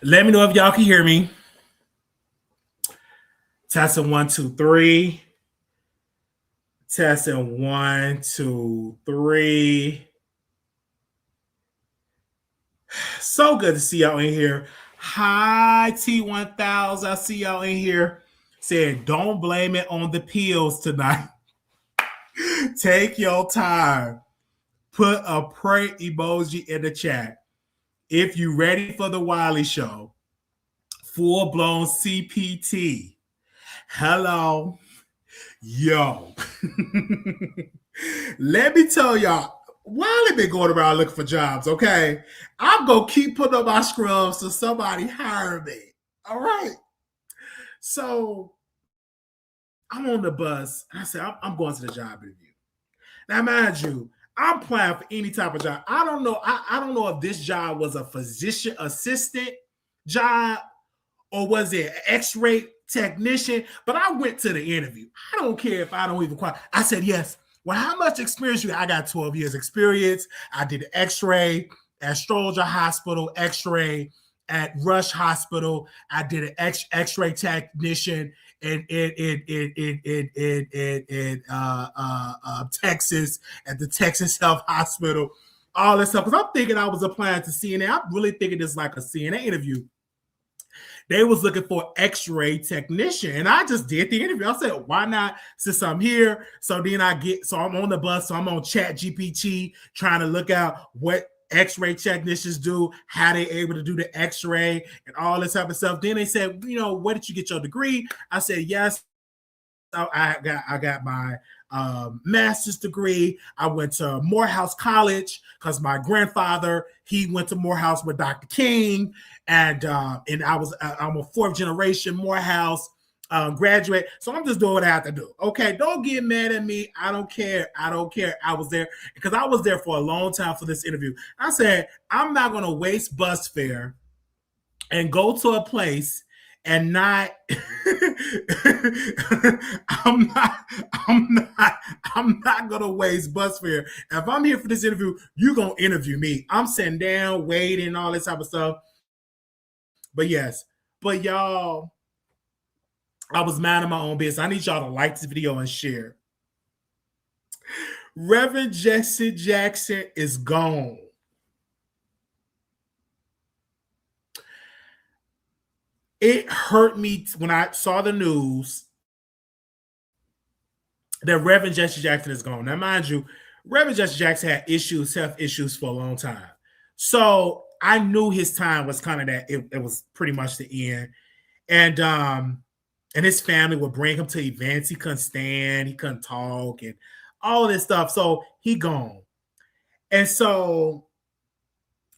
Let me know if y'all can hear me. Testing 1, 2, 3. Testing 1, 2, 3. So good to see y'all in here. Hi, T1000. I see y'all in here. Saying, don't blame it on the pills tonight. Take your time. Put a pray emoji in the chat. If you ready for the Wiley Show, full-blown CPT. Hello. Yo. Let me tell y'all, Wiley been going around looking for jobs, okay? I'm going to keep putting up my scrubs so somebody hire me. All right. So I'm on the bus. And I said, I'm going to the job interview. Now, mind you, I'm applying for any type of job. I don't know. I don't know if this job was a physician assistant job or was it an x-ray technician, but I went to the interview. I don't care if I don't even qualify. I said, yes. Well, how much experience you got? I got 12 years experience. I did x-ray at Stroger Hospital, x-ray at Rush Hospital. I did an x-ray technician in Texas at the Texas Health Hospital, all this stuff. Because I'm thinking I was applying to CNA. I'm really thinking this like a CNA interview. They was looking for x-ray technician, and I just did the interview. I said, why not, since I'm here? So then I'm on the bus, so I'm on Chat GPT trying to look out what x-ray technicians do, how they able to do the x-ray and all this type of stuff. Then they said, where did you get your degree? I said, yes, I got my master's degree. I went to Morehouse College because my grandfather, he went to Morehouse with Dr. King, and I'm a fourth generation Morehouse graduate. So I'm just doing what I have to do. Okay, don't get mad at me. I don't care. I was there because I was there for a long time for this interview. I said, I'm not going to waste bus fare and go to a place and not I'm not gonna waste bus fare. If I'm here for this interview, you're gonna interview me. I'm sitting down, waiting, all this type of stuff. But yes, y'all, I was minding my own business. I need y'all to like this video and share. Reverend Jesse Jackson is gone. It hurt me when I saw the news that Reverend Jesse Jackson is gone. Now, mind you, Reverend Jesse Jackson had health issues for a long time. So I knew his time was kind of that. It was pretty much the end. And his family would bring him to events. He couldn't stand. He couldn't talk and all this stuff. So he gone. And so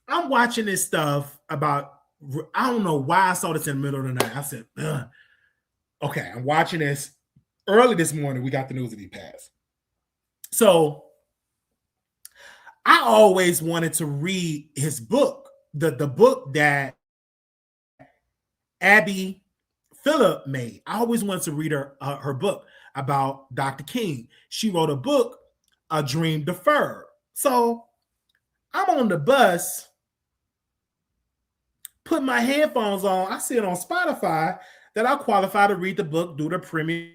I'm watching this stuff about, I don't know why I saw this in the middle of the night. I said, ugh. Okay, I'm watching this. Early this morning, we got the news that he passed. So I always wanted to read his book, the book that Abby Phillip made. I always wanted to read her book about Dr. King. She wrote a book, A Dream Deferred. So I'm on the bus, put my headphones on. I see it on Spotify that I qualify to read the book due to premium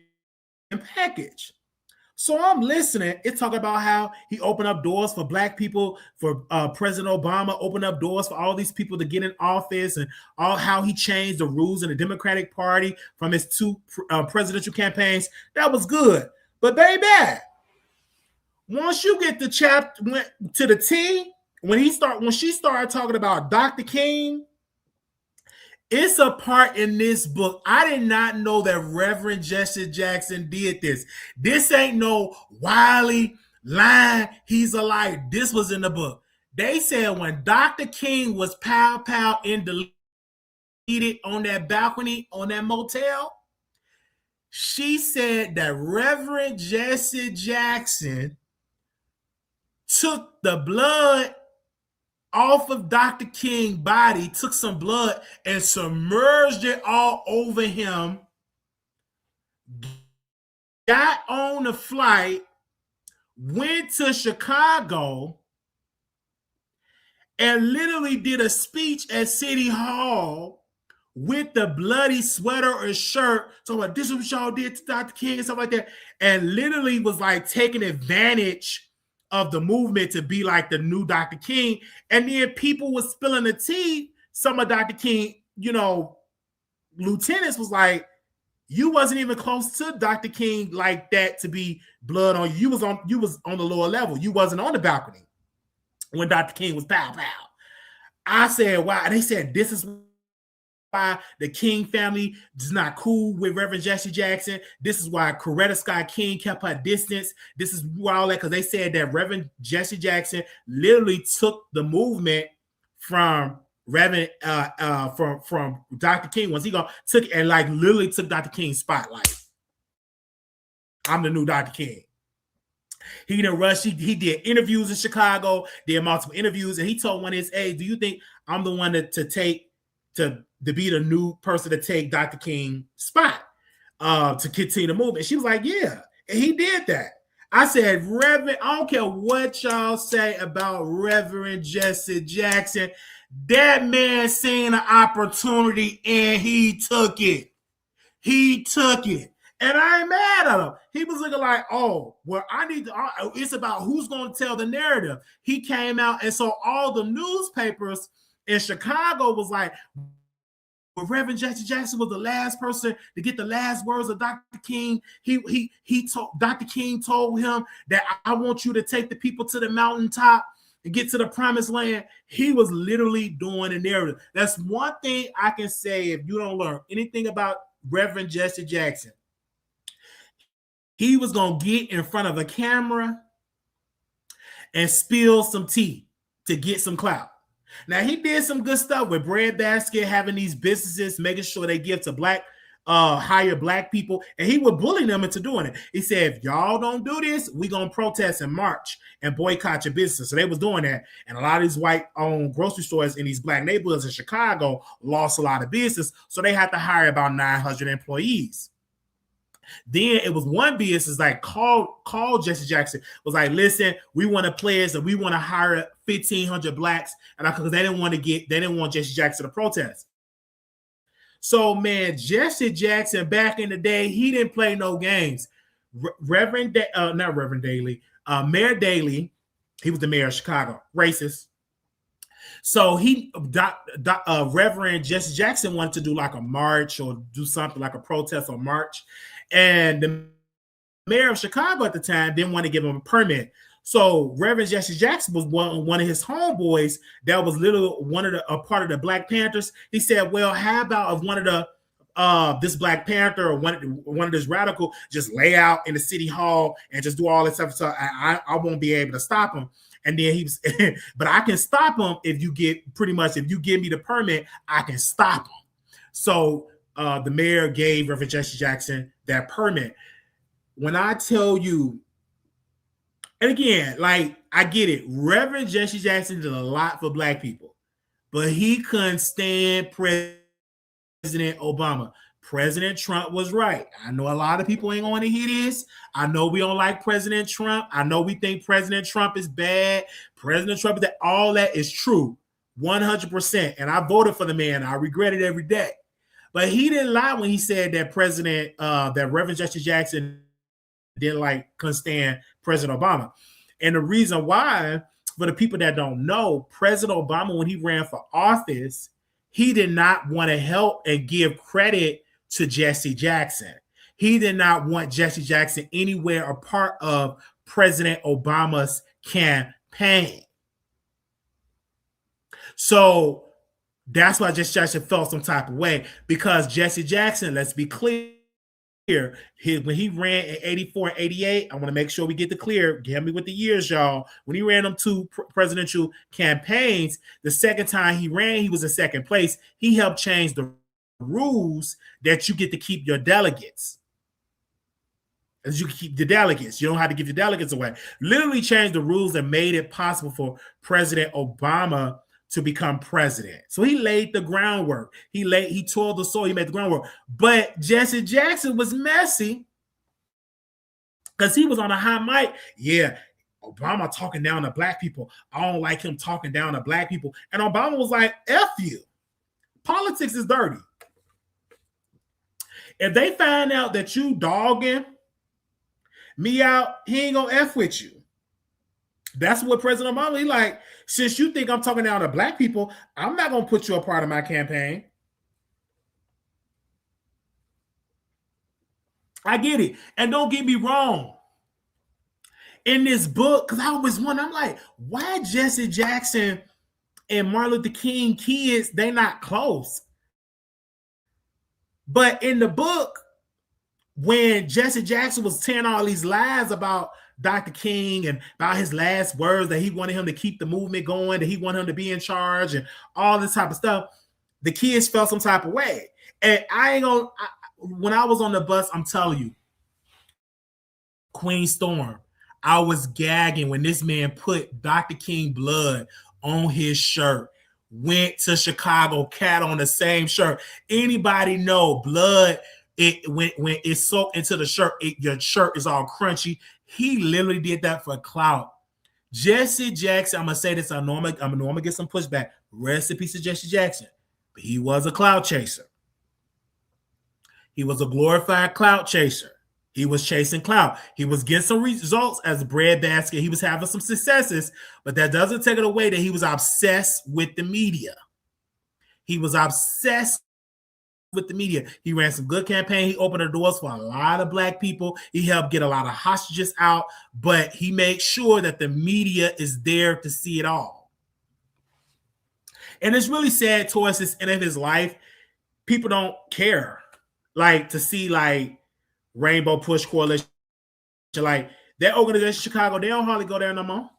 package. So I'm listening. It's talking about how he opened up doors for Black people, for President Obama, opened up doors for all these people to get in office, and all how he changed the rules in the Democratic Party from his two presidential campaigns. That was good. But baby, once you get the chapter went to the T, when she started talking about Dr. King, it's a part in this book. I did not know that Reverend Jesse Jackson did this. This ain't no Wiley line. He's a liar. This was in the book. They said when Dr. King was pow and deleted on that balcony on that motel, she said that Reverend Jesse Jackson took the blood off of Dr. King's body, took some blood and submerged it all over him, got on the flight, went to Chicago, and literally did a speech at City Hall with the bloody sweater or shirt, talking about this is what y'all did to Dr. King and stuff like that, and literally was like taking advantage of the movement to be like the new Dr. King. And then people was spilling the tea. Some of Dr. King, lieutenants was like, you wasn't even close to Dr. King like that to be blood on you. You was on the lower level. You wasn't on the balcony when Dr. King was pow pow. I said, why? They said this is why the King family is not cool with Reverend Jesse Jackson. This is why Coretta Scott King kept her distance. This is why all that, because they said that Reverend Jesse Jackson literally took the movement from Reverend from Dr. King. Once he took and like literally took Dr. King's spotlight. I'm the new Dr. King. He didn't rush. He did interviews in Chicago, did multiple interviews, and he told one of his aides, do you think I'm the one to be the new person to take Dr. King's spot to continue the movement? She was like, yeah. And he did that. I said, Reverend, I don't care what y'all say about Reverend Jesse Jackson. That man seen an opportunity and he took it. He took it. And I ain't mad at him. He was looking like, oh, well, it's about who's going to tell the narrative. He came out, and so all the newspapers in Chicago was like, well, Reverend Jesse Jackson was the last person to get the last words of Dr. King. Dr. King told him that I want you to take the people to the mountaintop and get to the promised land. He was literally doing a narrative. That's one thing I can say if you don't learn anything about Reverend Jesse Jackson. He was going to get in front of a camera and spill some tea to get some clout. Now, he did some good stuff with Breadbasket, having these businesses, making sure they give to hire black people, and he would bully them into doing it. He said, if y'all don't do this, we're going to protest and march and boycott your business. So they was doing that, and a lot of these white-owned grocery stores in these black neighborhoods in Chicago lost a lot of business, so they had to hire about 900 employees. Then it was one business like called Jesse Jackson, was like, listen, we want to pledge that we want to hire 1,500 blacks, and because they didn't want Jesse Jackson to protest. So man, Jesse Jackson back in the day, he didn't play no games. Mayor Daley, he was the mayor of Chicago, racist. So Reverend Jesse Jackson wanted to do like a march or do something like a protest or march. And the mayor of Chicago at the time didn't want to give him a permit. So Reverend Jesse Jackson was one of his homeboys that was a part of the Black Panthers. He said, well, how about if one of the this Black Panther or one of this radical just lay out in the city hall and just do all this stuff, so I won't be able to stop him. And then he was, but I can stop him if you give me the permit, I can stop him. So the mayor gave Reverend Jesse Jackson that permit. When I tell you, and again, like, I get it, Reverend Jesse Jackson did a lot for black people, but he couldn't stand President Obama. President Trump was right. I know a lot of people ain't going to hear this. I know we don't like President Trump. I know we think President Trump is bad. President Trump is that. All that is true, 100%. And I voted for the man. I regret it every day. But he didn't lie when he said that that Reverend Jesse Jackson couldn't stand President Obama. And the reason why, for the people that don't know, President Obama, when he ran for office, he did not want to help and give credit to Jesse Jackson. He did not want Jesse Jackson anywhere a part of President Obama's campaign. So that's why Jesse Jackson felt some type of way, because Jesse Jackson, let's be clear, when he ran in 84 and 88, I want to make sure we get the clear. Get me with the years, y'all. When he ran them two presidential campaigns, the second time he ran, he was in second place. He helped change the rules that you get to keep your delegates. As you keep the delegates, you don't have to give your delegates away. Literally changed the rules and made it possible for President Obama to become president. So he laid the groundwork. He tore the soil, he made the groundwork. But Jesse Jackson was messy because he was on a high mic. Yeah, Obama talking down to black people. I don't like him talking down to black people. And Obama was like, F you. Politics is dirty. If they find out that you dogging me out, he ain't gonna F with you. That's what President Obama, he like, since you think I'm talking down to black people, I'm not gonna put you a part of my campaign. I get it. And don't get me wrong. In this book, because I was wondering, I'm like, why Jesse Jackson and Martin Luther King kids, they not close. But in the book, when Jesse Jackson was telling all these lies about Dr. King and about his last words, that he wanted him to keep the movement going, that he wanted him to be in charge and all this type of stuff, the kids felt some type of way. And I ain't gonna, when I was on the bus, I'm telling you, Queen Storm, I was gagging when this man put Dr. King blood on his shirt, went to Chicago, cat on the same shirt. Anybody know blood, when it's soaked into the shirt, your shirt is all crunchy. He literally did that for clout. Jesse Jackson, I'm gonna say this, I know I'm gonna get some pushback. Rest in peace to Jesse Jackson. But he was a clout chaser. He was a glorified clout chaser. He was chasing clout. He was getting some results as a breadbasket. He was having some successes, but that doesn't take it away that he was obsessed with the media. He was obsessed with the media. He ran some good campaign. He opened the doors for a lot of black people. He helped get a lot of hostages out, but he made sure that the media is there to see it all. And it's really sad towards this end of his life. People don't care, like, to see like Rainbow Push Coalition, like that organization, Chicago, they don't hardly go there no more.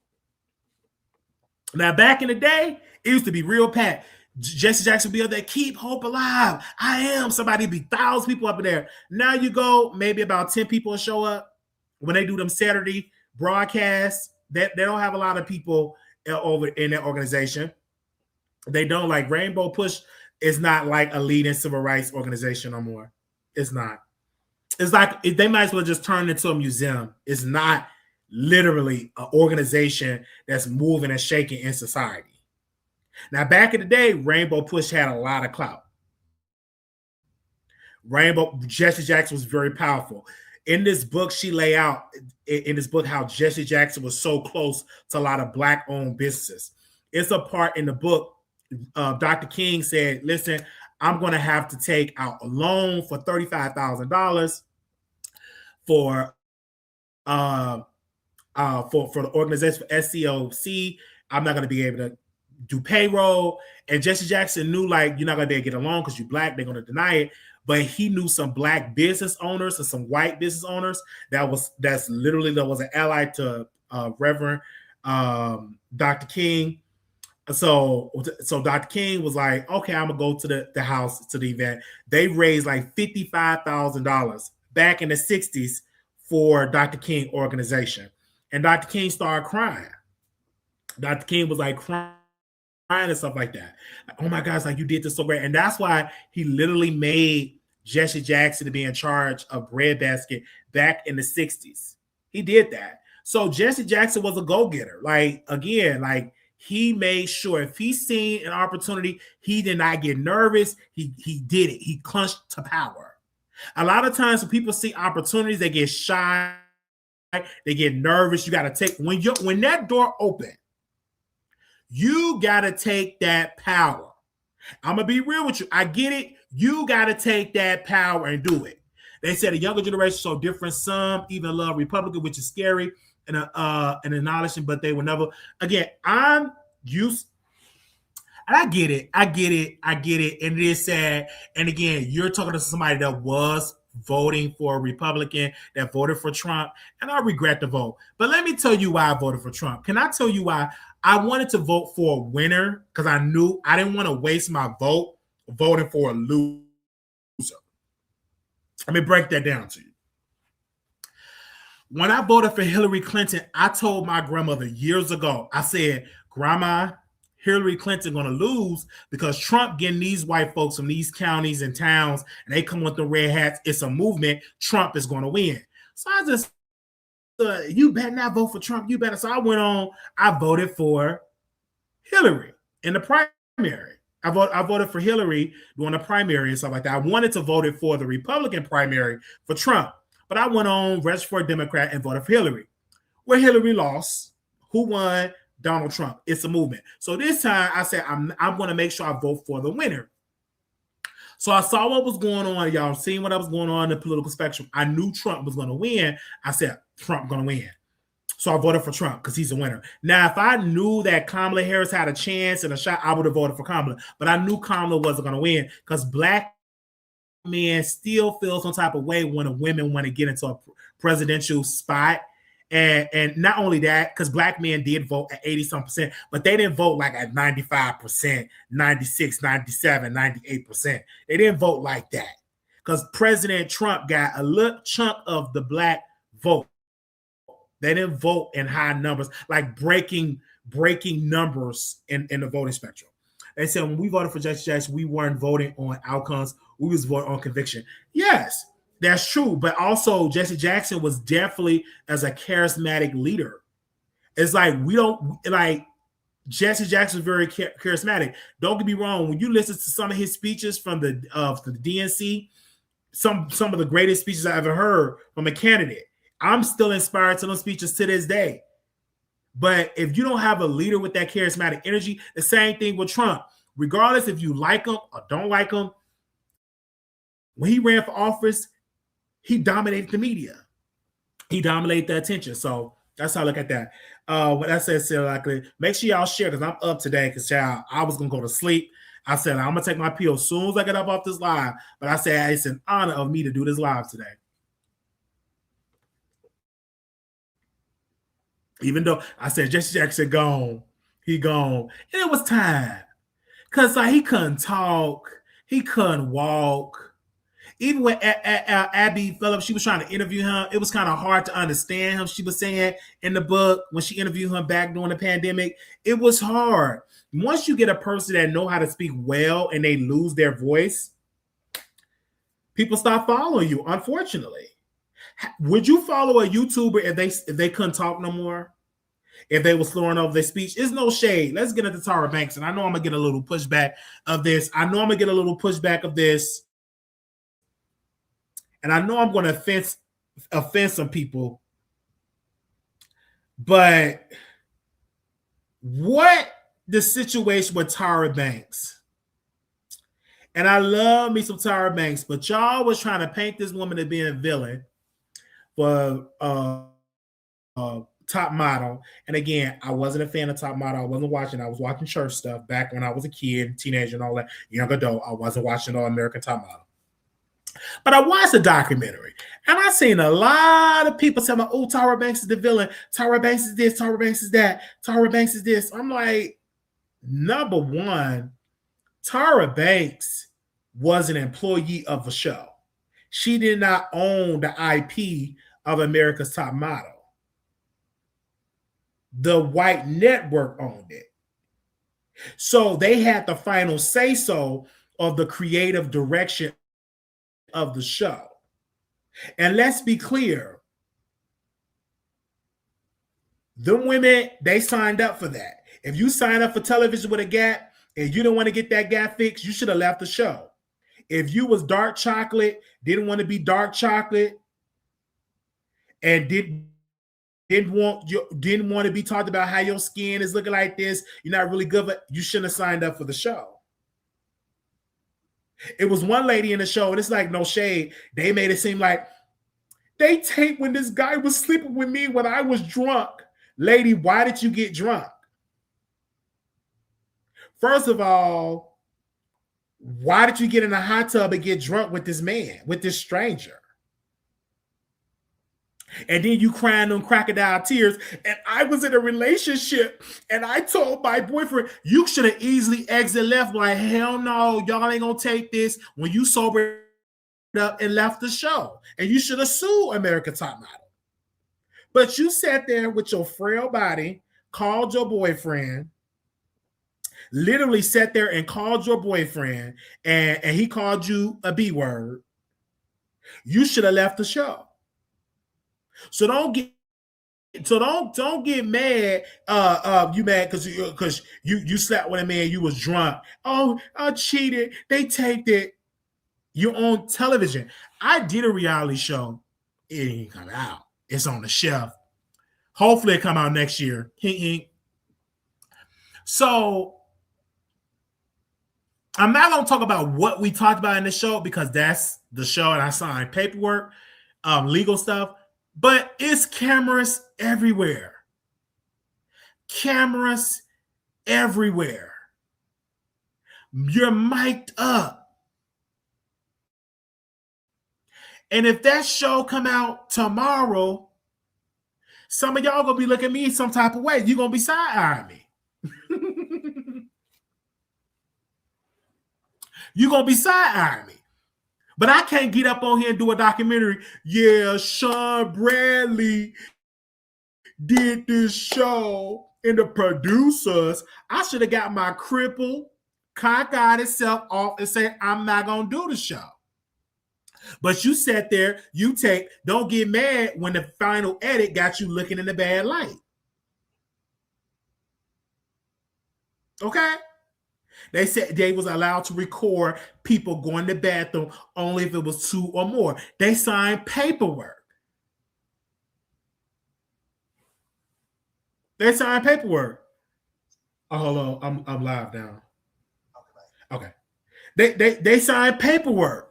Now, back in the day, it used to be real packed. Jesse Jackson be up there, keep hope alive. I am. Somebody be 1,000 people up in there. Now you go, maybe about 10 people show up when they do them Saturday broadcasts. They don't have a lot of people over in that organization. They don't. Like Rainbow Push is not like a leading civil rights organization no more. It's not. It's like they might as well just turn it into a museum. It's not literally an organization that's moving and shaking in society. Now, back in the day, Rainbow Push had a lot of clout. Jesse Jackson was very powerful. In this book, she lay out in this book how Jesse Jackson was so close to a lot of black-owned businesses. It's a part in the book. Dr. King said, "Listen, I'm going to have to take out a loan for $35,000 for the organization for SCOC. I'm not going to be able to do payroll." And Jesse Jackson knew, like, you're not going to be able to get a loan because you're black. They're going to deny it. But he knew some black business owners and some white business owners that was an ally to Reverend Dr. King. So Dr. King was like, okay, I'm gonna go to the house, to the event. They raised like $55,000 back in the 60s for Dr. King organization. And Dr. King started crying. Dr. King was like crying and stuff like that. Oh my gosh, like, you did this so great. And that's why he literally made Jesse Jackson to be in charge of Breadbasket back in the 60s. He did that. So Jesse Jackson was a go-getter. Like, again, like, he made sure if he seen an opportunity, he did not get nervous. He did it. He clutched to power. A lot of times when people see opportunities, they get shy, they get nervous. You got to take, when that door open, you got to take that power. I'm going to be real with you. I get it. You got to take that power and do it. They said a younger generation so different. Some even love Republican, which is scary and acknowledging, but they will never. Again, I'm used. And I get it. And it is sad. And again, you're talking to somebody that was voting for a Republican, that voted for Trump. And I regret the vote. But let me tell you why I voted for Trump. Can I tell you why? I wanted to vote for a winner because I knew I didn't want to waste my vote voting for a loser. Let me break that down to you. When I voted for Hillary Clinton, I told my grandmother years ago, I said, Grandma, Hillary Clinton going to lose because Trump getting these white folks from these counties and towns, and they come with the red hats. It's a movement. Trump is going to win. So I just, you better not vote for Trump. You better. So I went on. I voted for Hillary in the primary. I voted for Hillary during the primary and stuff like that. I wanted to vote for the Republican primary for Trump, but I went on, registered for a Democrat, and voted for Hillary. Where Hillary lost, who won? Donald Trump. It's a movement. So this time I said, I'm going to make sure I vote for the winner. So I saw what was going on, y'all. Seeing what was going on in the political spectrum. I knew Trump was going to win. I said, Trump going to win. So I voted for Trump because he's a winner. Now, if I knew that Kamala Harris had a chance and a shot, I would have voted for Kamala. But I knew Kamala wasn't going to win because black men still feel some type of way when a women want to get into a presidential spot. And not only that, because black men did vote at 80-some%, but they didn't vote like at 95%, 96, 97, 98%. They didn't vote like that because President Trump got a little chunk of the black vote. They didn't vote in high numbers, like breaking numbers in the voting spectrum. They said when we voted for Jesse Jackson, we weren't voting on outcomes. We was voting on conviction. Yes, that's true. But also Jesse Jackson was definitely as a charismatic leader. It's like we don't like Jesse Jackson is very charismatic. Don't get me wrong. When you listen to some of his speeches from the DNC, some of the greatest speeches I ever heard from a candidate, I'm still inspired to those speeches to this day. But if you don't have a leader with that charismatic energy, the same thing with Trump. Regardless if you like him or don't like him, when he ran for office, he dominated the media. He dominated the attention. So that's how I look at that. When I said likely, make sure y'all share because I'm up today because I was going to go to sleep. I said, I'm going to take my pill as soon as I get up off this live. But I said, it's an honor of me to do this live today. Even though I said Jesse Jackson gone, he gone. And it was time. Because like, he couldn't talk. He couldn't walk. Even when Abby Phillips, she was trying to interview him, it was kind of hard to understand him. She was saying in the book when she interviewed him back during the pandemic, it was hard. Once you get a person that know how to speak well and they lose their voice, people stop following you, unfortunately. Would you follow a YouTuber if they couldn't talk no more? If they were slurring over their speech? It's no shade. Let's get into Tyra Banks. And I know I'm going to get a little pushback of this. And I know I'm going to offend some people. But what the situation with Tyra Banks? And I love me some Tyra Banks, but y'all was trying to paint this woman as being a villain for Top Model. And again, I wasn't a fan of Top Model. I wasn't watching. I was watching church stuff back when I was a kid, teenager, and all that. Young adult. I wasn't watching All American Top Model. But I watched the documentary, and I seen a lot of people saying, oh, Tyra Banks is the villain. Tyra Banks is this. Tyra Banks is that. Tyra Banks is this. I'm like, number one, Tyra Banks was an employee of the show. She did not own the IP of America's Top Model. The white network owned it. So they had the final say-so of the creative direction of the show. And let's be clear, the women, they signed up for that. If you sign up for television with a gap and you don't want to get that gap fixed, you should have left the show. If you was dark chocolate, didn't want to be dark chocolate, and didn't want to be talked about how your skin is looking like this, you're not really good, but you shouldn't have signed up for the show. It was one lady in the show, and it's like no shade. They made it seem like they taped when this guy was sleeping with me when I was drunk. Lady, why did you get drunk? First of all, why did you get in a hot tub and get drunk with this man, with this stranger? And then you crying on crocodile tears. And I was in a relationship and I told my boyfriend, you should have easily exit left. Like, hell no, y'all ain't gonna take this when you sobered up and left the show. And you should have sued American Top Model. But you sat there with your frail body, called your boyfriend, literally sat there and called your boyfriend, and he called you a B word. You should have left the show. So don't get So don't get mad. You mad because you slept with a man, you was drunk. Oh, I cheated. They taped it. You're on television. I did a reality show. It ain't come out. It's on the shelf. Hopefully, it come out next year. Hink, hink. So I'm not gonna talk about what we talked about in the show because that's the show, and I signed paperwork, legal stuff. But it's cameras everywhere. Cameras everywhere. You're mic'd up. And if that show come out tomorrow, some of y'all gonna be looking at me some type of way. You're gonna be side-eyeing me. You're gonna be side-eyeing me. But I can't get up on here and do a documentary. Yeah, Sean Bradley did this show, and the producers, I should have got my cripple, cockeyed self off and say, I'm not gonna do the show. But you sat there, don't get mad when the final edit got you looking in the bad light. Okay? They said they was allowed to record people going to the bathroom only if it was 2 or more. They signed paperwork. They signed paperwork. Oh, hold on. I'm live now. Okay. They signed paperwork.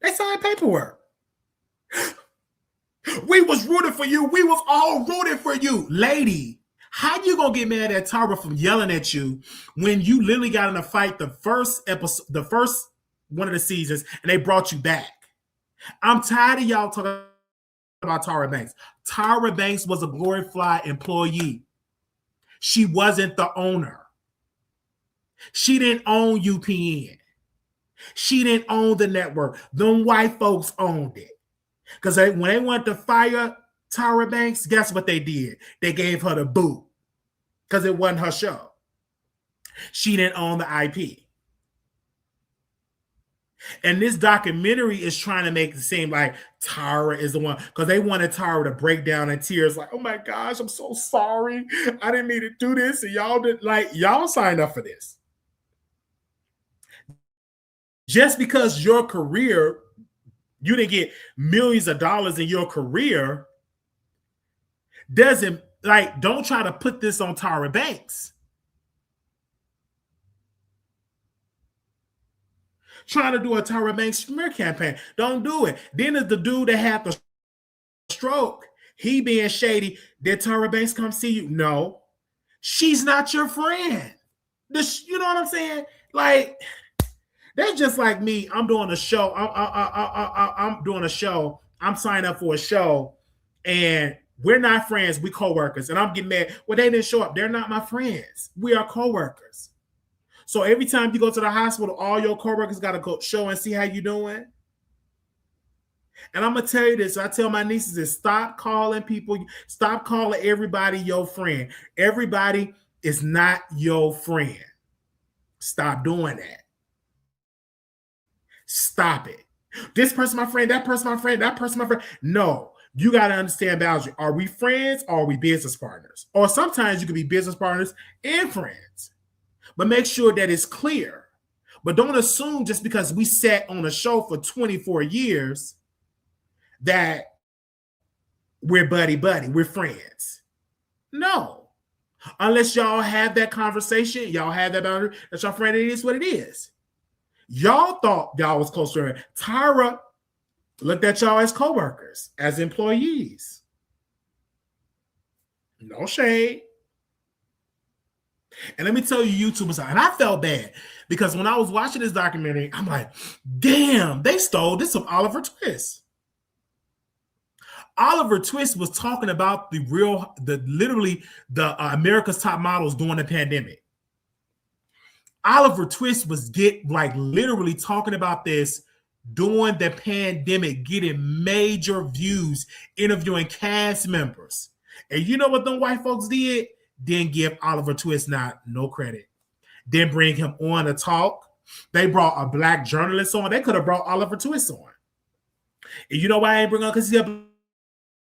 They signed paperwork. We was rooting for you. We was all rooting for you. Lady, how you gonna get mad at Tyra from yelling at you when you literally got in a fight the first episode, the first one of the seasons, and they brought you back? I'm tired of y'all talking about Tyra Banks. Tyra Banks was a glorified employee. She wasn't the owner. She didn't own UPN. She didn't own the network. Them white folks owned it. Because when they wanted to fire Tyra Banks, guess what they did? They gave her the boot because it wasn't her show. She didn't own the IP. And this documentary is trying to make it seem like Tyra is the one, because they wanted Tyra to break down in tears like, oh my gosh, I'm so sorry. I didn't mean to do this. And y'all signed up for this. Just because your career, you didn't get millions of dollars in your career, don't try to put this on Tyra Banks. Trying to do a Tyra Banks smear campaign. Don't do it. Then there's the dude that had the stroke. He being shady. Did Tyra Banks come see you? No. She's not your friend. You know what I'm saying? Like, that's just like me. I'm doing a show. I'm doing a show. I'm signing up for a show, and we're not friends. We co-workers, and I'm getting mad. Well, they didn't show up. They're not my friends. We are co-workers. So every time you go to the hospital, all your co-workers got to go show and see how you doing. And I'm going to tell you this. I tell my nieces is stop calling people. Stop calling everybody your friend. Everybody is not your friend. Stop doing that. Stop it. This person my friend, that person my friend, that person my friend. No, you got to understand boundary. Are we friends or are we business partners? Or sometimes you could be business partners and friends. But make sure that it's clear. But don't assume just because we sat on a show for 24 years that we're buddy-buddy, we're friends. No. Unless y'all have that conversation, y'all have that boundary, that's your friend, it is what it is. Y'all thought y'all was close to her. Tyra looked at y'all as co-workers, as employees. No shade. And let me tell you, YouTubers, and I felt bad because when I was watching this documentary, I'm like, damn, they stole this from Oliver Twist. Oliver Twist was talking about literally the America's Top Models during the pandemic. Oliver Twist was literally talking about this during the pandemic, getting major views, interviewing cast members. And you know what them white folks did? Didn't give Oliver Twist no credit. Didn't bring him on to talk. They brought a black journalist on. They could have brought Oliver Twist on. And you know why I ain't bring on? Because he's a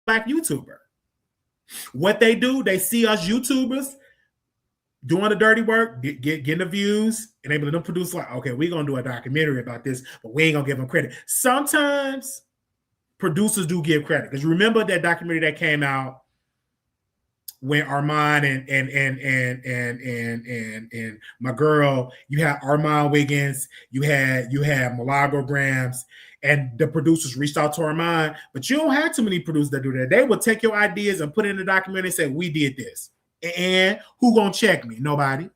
black YouTuber. What they do, they see us YouTubers doing the dirty work, getting the views, and they let them produce like, okay, we're gonna do a documentary about this, but we ain't gonna give them credit. Sometimes producers do give credit because remember that documentary that came out when Armand and my girl, you had Armand Wiggins, you had Milagro Grams, and the producers reached out to Armand, but you don't have too many producers that do that. They will take your ideas and put it in the documentary and say, we did this. And who gonna check me? Nobody.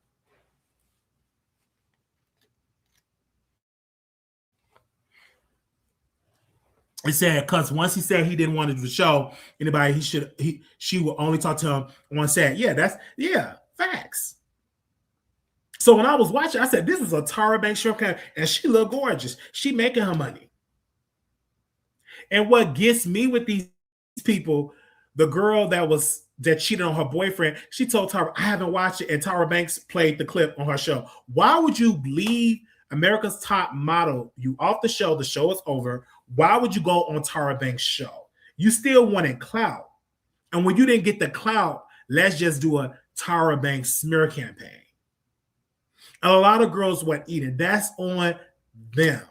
He said because once he said he didn't want to do the show, anybody she will only talk to him on set. Yeah, facts. So when I was watching, I said, this is a Tyra Banks show, and she looked gorgeous. She making her money. And what gets me with these people, the girl that cheated on her boyfriend, she told Tyra, I haven't watched it, and Tyra Banks played the clip on her show. Why would you leave America's Top Model, you off the show is over? Why would you go on Tyra Banks' show? You still wanted clout. And when you didn't get the clout, let's just do a Tyra Banks smear campaign. And a lot of girls weren't eating. That's on them.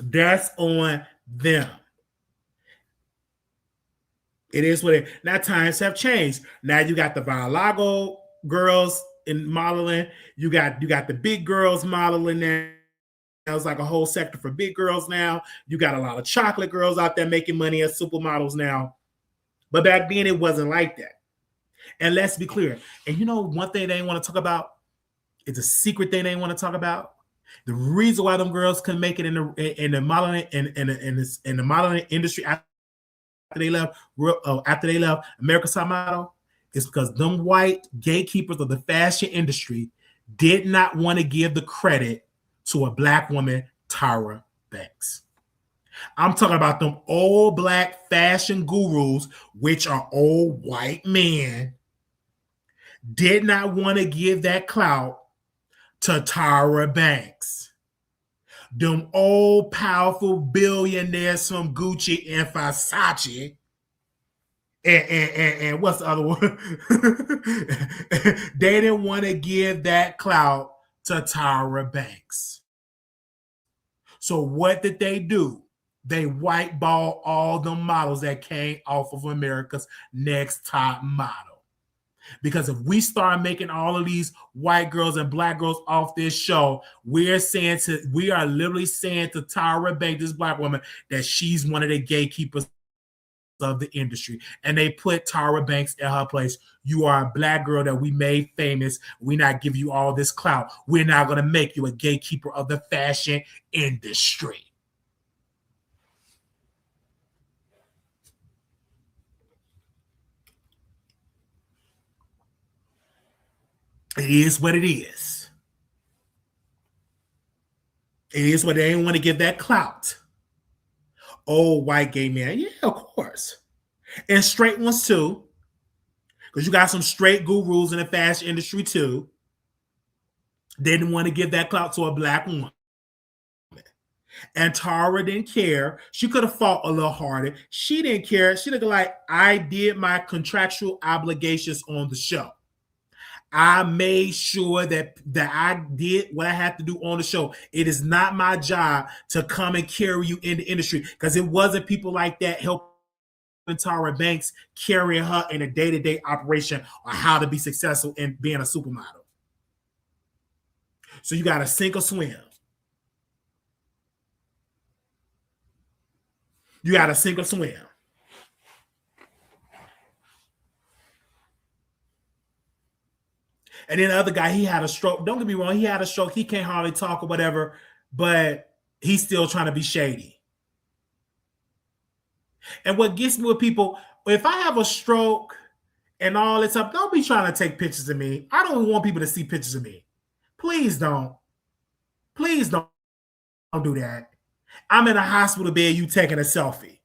That's on them. It is what it is. Now times have changed. Now you got the Vialago girls in modeling. You got the big girls modeling now. It's like a whole sector for big girls now. You got a lot of chocolate girls out there making money as supermodels now. But back then it wasn't like that. And let's be clear. And you know one thing they want to talk about? It's a secret thing they want to talk about. The reason why them girls couldn't make it in the modeling in the modeling industry after they left America's Top Model is because them white gatekeepers of the fashion industry did not want to give the credit to a black woman, Tyra Banks. I'm talking about them old black fashion gurus, which are old white men, did not want to give that clout to Tyra Banks. Them old powerful billionaires from Gucci and Versace and what's the other one? They didn't want to give that clout to Tyra Banks. So what did they do? They whiteball all the models that came off of America's Next Top Model. Because if we start making all of these white girls and black girls off this show, we are literally saying to Tyra Banks, this black woman, that she's one of the gatekeepers of the industry. And they put Tyra Banks in her place. You are a black girl that we made famous. We not give you all this clout. We're not going to make you a gatekeeper of the fashion industry. It is what it is. It is what they didn't want to give that clout. Old white gay man. Yeah, of course. And straight ones too. Because you got some straight gurus in the fashion industry too. They didn't want to give that clout to a black woman. And Tara didn't care. She could have fought a little harder. She didn't care. She looked like, I did my contractual obligations on the show. I made sure that I did what I had to do on the show. It is not my job to come and carry you in the industry because it wasn't people like that helping Tyra Banks carrying her in a day-to-day operation on how to be successful in being a supermodel. So you got to sink or swim. You got to sink or swim. And then the other guy, he had a stroke. Don't get me wrong, he had a stroke. He can't hardly talk or whatever, but he's still trying to be shady. And what gets me with people, if I have a stroke and all this stuff, don't be trying to take pictures of me. I don't want people to see pictures of me. Please don't. Please don't do that. I'm in a hospital bed, you taking a selfie.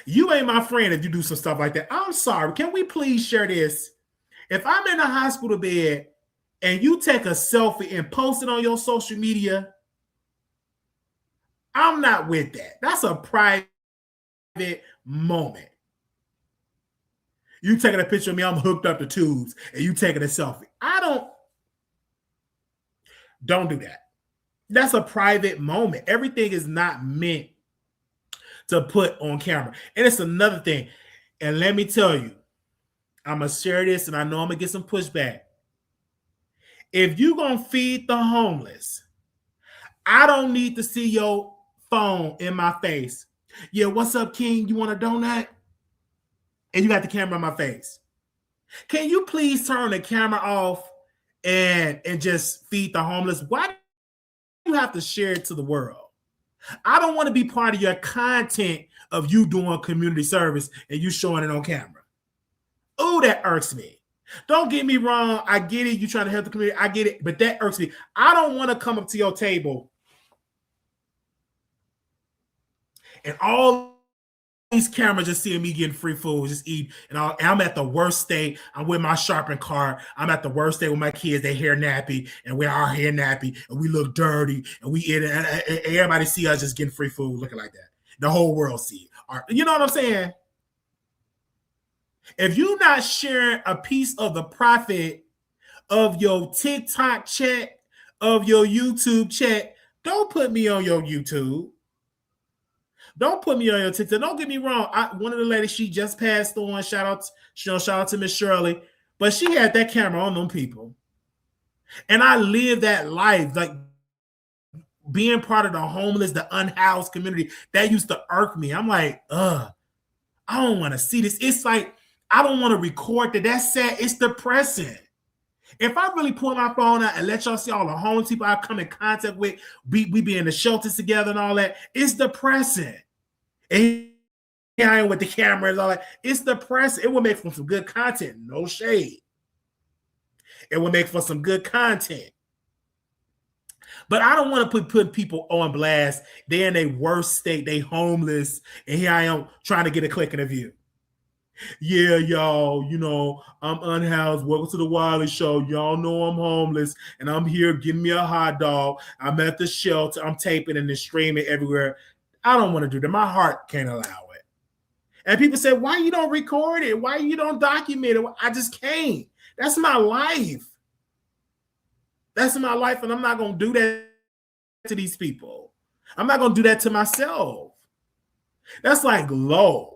You ain't my friend if you do some stuff like that. I'm sorry. Can we please share this? If I'm in a hospital bed and you take a selfie and post it on your social media, I'm not with that. That's a private moment. You taking a picture of me, I'm hooked up to tubes, and you taking a selfie. Don't do that. That's a private moment. Everything is not meant to put on camera. And it's another thing. And let me tell you, I'm going to share this, and I know I'm going to get some pushback. If you're going to feed the homeless, I don't need to see your phone in my face. Yeah, what's up, King? You want a donut? And you got the camera in my face. Can you please turn the camera off and just feed the homeless? Why do you have to share it to the world? I don't want to be part of your content of you doing community service and you showing it on camera. Oh, that irks me. Don't get me wrong. I get it. You trying to help the community. I get it. But that irks me. I don't want to come up to your table and all these cameras just seeing me getting free food, just eat. And I'm at the worst state. I'm with my shopping cart. I'm at the worst state with my kids. They hair nappy, and we're our hair nappy, and we look dirty, and we eat it. And everybody see us just getting free food looking like that. The whole world see it. You know what I'm saying? If you're not sharing a piece of the profit of your TikTok check, of your YouTube check, don't put me on your YouTube. Don't put me on your TikTok. Don't get me wrong. One of the ladies, she just passed on. Shout out to Miss Shirley. But she had that camera on them people. And I live that life, like being part of the homeless, the unhoused community. That used to irk me. I'm like, I don't want to see this. It's like, I don't want to record that. That's sad. It's depressing. If I really pull my phone out and let y'all see all the homeless people I come in contact with, we be in the shelters together and all that, it's depressing. And here I am with the camera and all that. It's depressing. It will make for some good content. No shade. It will make for some good content. But I don't want to put people on blast. They're in a worse state. They homeless. And here I am trying to get a click and a view. Yeah, y'all, I'm unhoused. Welcome to the Wiley Show. Y'all know I'm homeless, and I'm here getting me a hot dog. I'm at the shelter. I'm taping and then streaming everywhere. I don't want to do that. My heart can't allow it. And people say, why you don't record it? Why you don't document it? I just can't. That's my life. That's my life, and I'm not going to do that to these people. I'm not going to do that to myself. That's like low.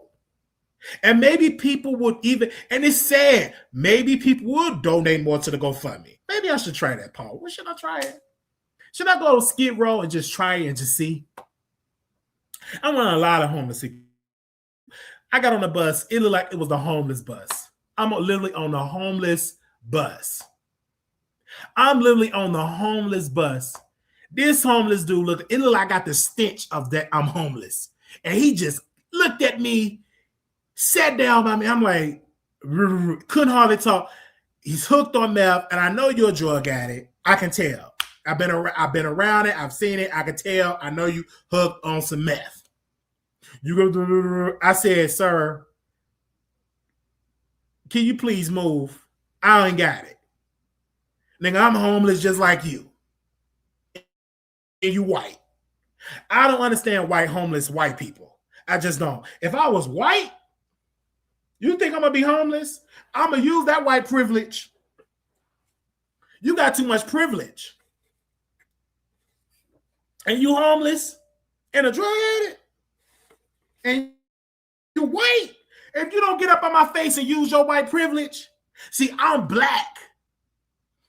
And maybe people would even, and it's sad, maybe people would donate more to the GoFundMe. Maybe I should try that, Paul. Well, should I try it? Should I go to Skid Row and just try it and just see? I'm on a lot of homeless people. I got on the bus. It looked like it was the homeless bus. I'm literally on the homeless bus. I'm literally on the homeless bus. This homeless dude, it looked like I got the stench of that I'm homeless. And he just looked at me, sat down by me. I'm like, couldn't hardly talk. He's hooked on meth, and I know you're a drug addict. I can tell. I've been around it. I've seen it. I can tell. I know you hooked on some meth. You go. I said, sir, can you please move? I ain't got it. Nigga, I'm homeless just like you. And you white. I don't understand homeless white people. I just don't. If I was white, you think I'm going to be homeless? I'm going to use that white privilege. You got too much privilege. And you homeless and a drug addict. And you white. If you don't get up on my face and use your white privilege. See, I'm black.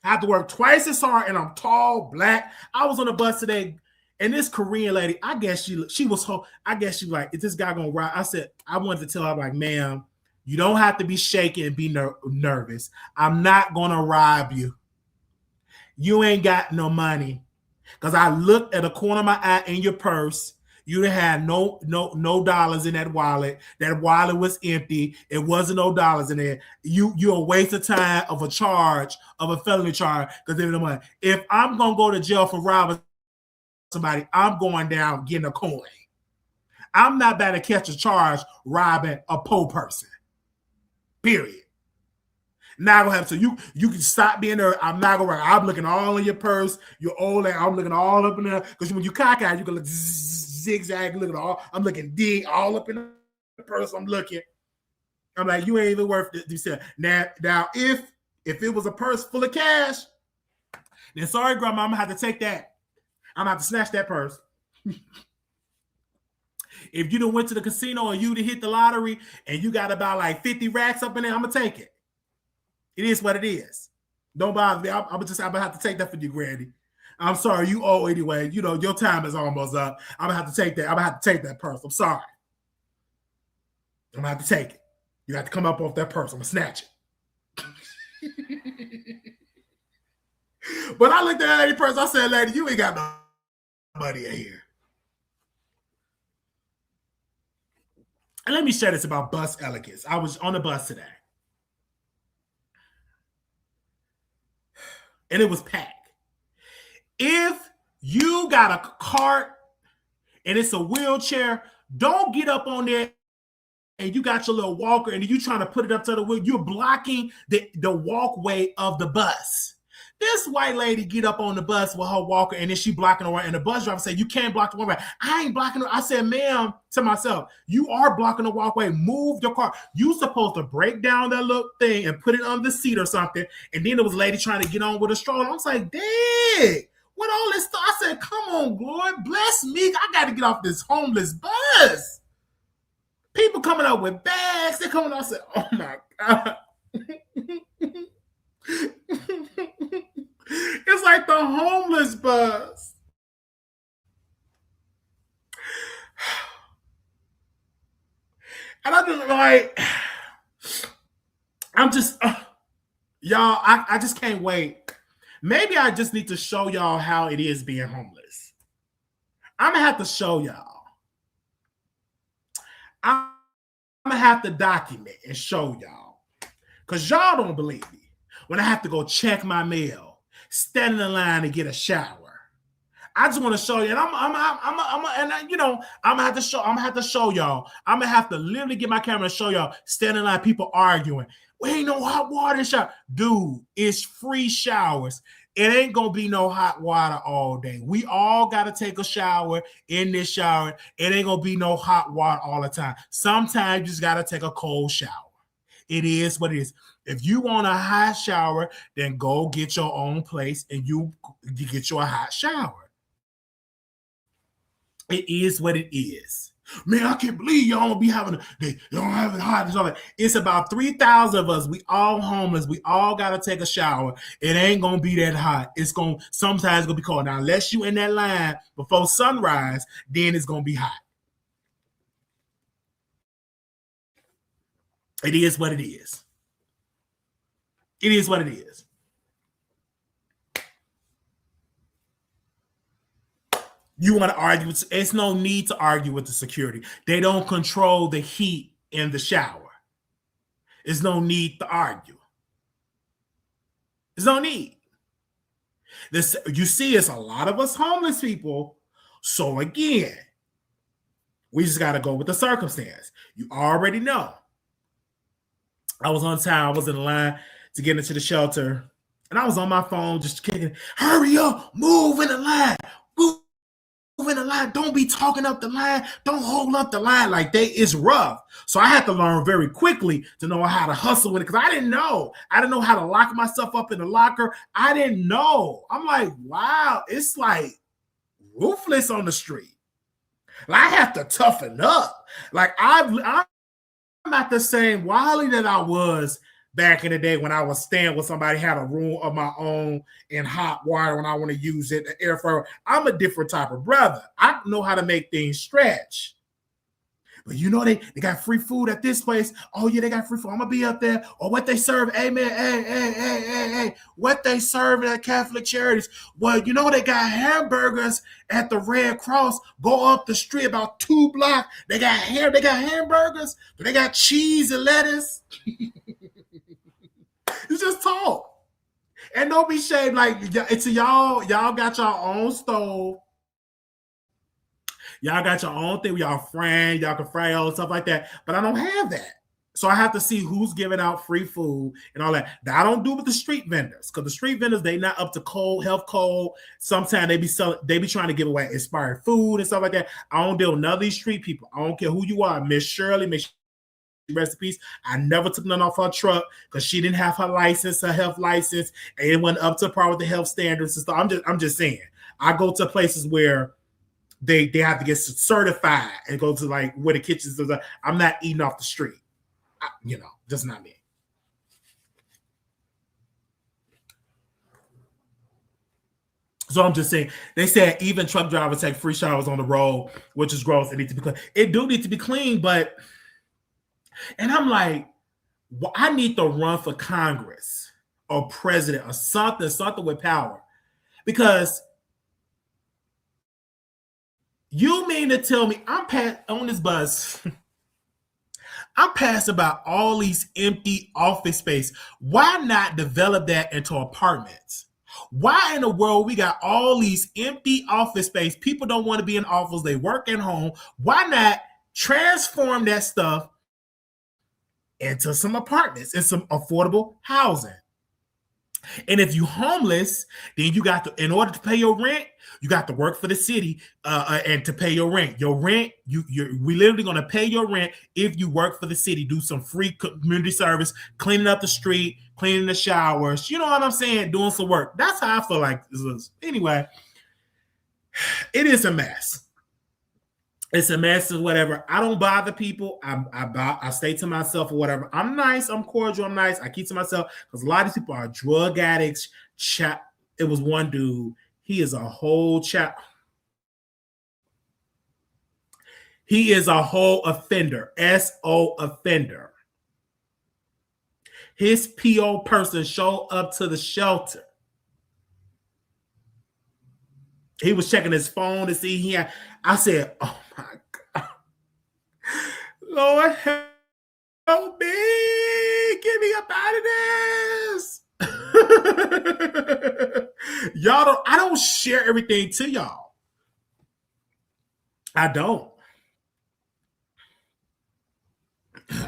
I have to work twice as hard, and I'm tall, black. I was on the bus today, and this Korean lady, I guess she was like, is this guy going to ride? I said, I wanted to tell her, like, ma'am, you don't have to be shaky and be nervous. I'm not going to rob you. You ain't got no money. Because I looked at the corner of my eye in your purse. You didn't have no dollars in that wallet. That wallet was empty. It wasn't no dollars in there. You're a waste of time of a felony charge. Because if I'm going to go to jail for robbing somebody, I'm going down getting a coin. I'm not about to catch a charge robbing a poor person. Period. Not gonna have to. You can stop being there. I'm not gonna. I'm looking all in your purse. Your old. I'm looking all up in there because when you cock out, you can look zigzag. Look at all. I'm looking dig all up in purse. I'm looking. I'm like, you ain't even worth it. You said, now, if it was a purse full of cash, then sorry, grandma, I'm gonna have to take that. I'm gonna have to snatch that purse. If you done went to the casino or you to hit the lottery and you got about like 50 racks up in there, I'm gonna take it. It is what it is. Don't bother me. I'm gonna have to take that for you, Granny. I'm sorry, you owe anyway. You know, your time is almost up. I'm gonna have to take that. I'm gonna have to take that purse. I'm sorry. I'm gonna have to take it. You got to come up off that purse. I'm gonna snatch it. But I looked at that lady purse. I said, lady, you ain't got no money in here. And let me share this about bus elegance. I was on the bus today. And it was packed. If you got a cart and it's a wheelchair, don't get up on there and you got your little walker and you trying to put it up to the wheel. You're blocking the walkway of the bus. This white lady get up on the bus with her walker and then she blocking her way. And the bus driver said, you can't block the walkway. I ain't blocking her. I said, ma'am, to myself, you are blocking the walkway. Move your car. You supposed to break down that little thing and put it on the seat or something. And then there was a lady trying to get on with a stroller. I was like, dang, what all this stuff? I said, come on, Glory, bless me. I got to get off this homeless bus. People coming up with bags. They're coming out. I said, oh my God. It's like the homeless bus. And I just like, I'm just, y'all, I just can't wait. Maybe I just need to show y'all how it is being homeless. I'm going to have to show y'all. I'm going to have to document and show y'all. Because y'all don't believe me. When I have to go check my mail, stand in the line to get a shower. I just want to show you, and I'm gonna have to show y'all. I'm gonna have to literally get my camera and show y'all. Stand in line, people arguing. We ain't no hot water shower, dude. It's free showers. It ain't gonna be no hot water all day. We all gotta take a shower in this shower. It ain't gonna be no hot water all the time. Sometimes you just gotta take a cold shower. It is what it is. If you want a hot shower, then go get your own place and you get you a hot shower. It is what it is. Man, I can't believe y'all don't be having hot. It's about 3,000 of us. We all homeless. We all gotta take a shower. It ain't gonna be that hot. Sometimes it's gonna be cold. Now, unless you in that line before sunrise, then it's gonna be hot. It is what it is. It is what it is. You want to argue? It's no need to argue with the security. They don't control the heat in the shower. There's no need to argue. There's no need. You see, it's a lot of us homeless people. So again, we just got to go with the circumstance. You already know. I was on time. I was in the line to get into the shelter. And I was on my phone just kicking, hurry up, move in the line, move in the line. Don't be talking up the line. Don't hold up the line like it's rough. So I had to learn very quickly to know how to hustle with it because I didn't know. I didn't know how to lock myself up in the locker. I didn't know. I'm like, wow, it's like ruthless on the street. Like, I have to toughen up. Like I'm not the same Wally that I was back in the day when I was staying with somebody, had a room of my own in hot water when I want to use it, the air fryer. I'm a different type of brother. I know how to make things stretch. But you know, they got free food at this place. Oh, yeah, they got free food. I'm going to be up there. Or what they serve. Hey, man, hey. What they serve at Catholic Charities. Well, you know, they got hamburgers at the Red Cross. Go up the street about 2 blocks. They got hamburgers. But they got cheese and lettuce. You just talk. And don't be shamed. Like, it's y'all got your own stove. Y'all got your own thing with y'all friends. Y'all can fry all stuff like that. But I don't have that. So I have to see who's giving out free food and all that. That I don't do with the street vendors, because the street vendors, they not up to code, health code. Sometimes they be trying to give away expired food and stuff like that. I don't deal with none of these street people. I don't care who you are. Miss Shirley, Miss recipes. I never took none off her truck because she didn't have her license, her health license, and it went up to par with the health standards and stuff. I'm just saying. I go to places where they have to get certified and go to like where the kitchens are. I'm not eating off the street. Just not me. So I'm just saying, they said even truck drivers take free showers on the road, which is gross. It needs to be clean. It do need to be clean, and I'm like, well, I need to run for Congress or president or something with power. Because you mean to tell me I'm on this bus, I'm passing about all these empty office space. Why not develop that into apartments? Why in the world we got all these empty office space? People don't want to be in office. They work at home. Why not transform that stuff into some apartments and some affordable housing? And if you're homeless, then you got to, in order to pay your rent, you got to work for the city and to pay your rent. Your rent, we literally going to pay your rent if you work for the city, do some free community service, cleaning up the street, cleaning the showers. You know what I'm saying? Doing some work. That's how I feel like this is. Anyway, it is a mess. It's a mess or whatever. I don't bother people. I stay to myself or whatever. I'm nice. I'm cordial. I'm nice. I keep to myself because a lot of these people are drug addicts. It was one dude. He is a whole He is a whole offender. SO offender. His PO person showed up to the shelter. He was checking his phone to see I said, oh my God. Lord help me. Get me up out of this. I don't share everything to y'all. I don't.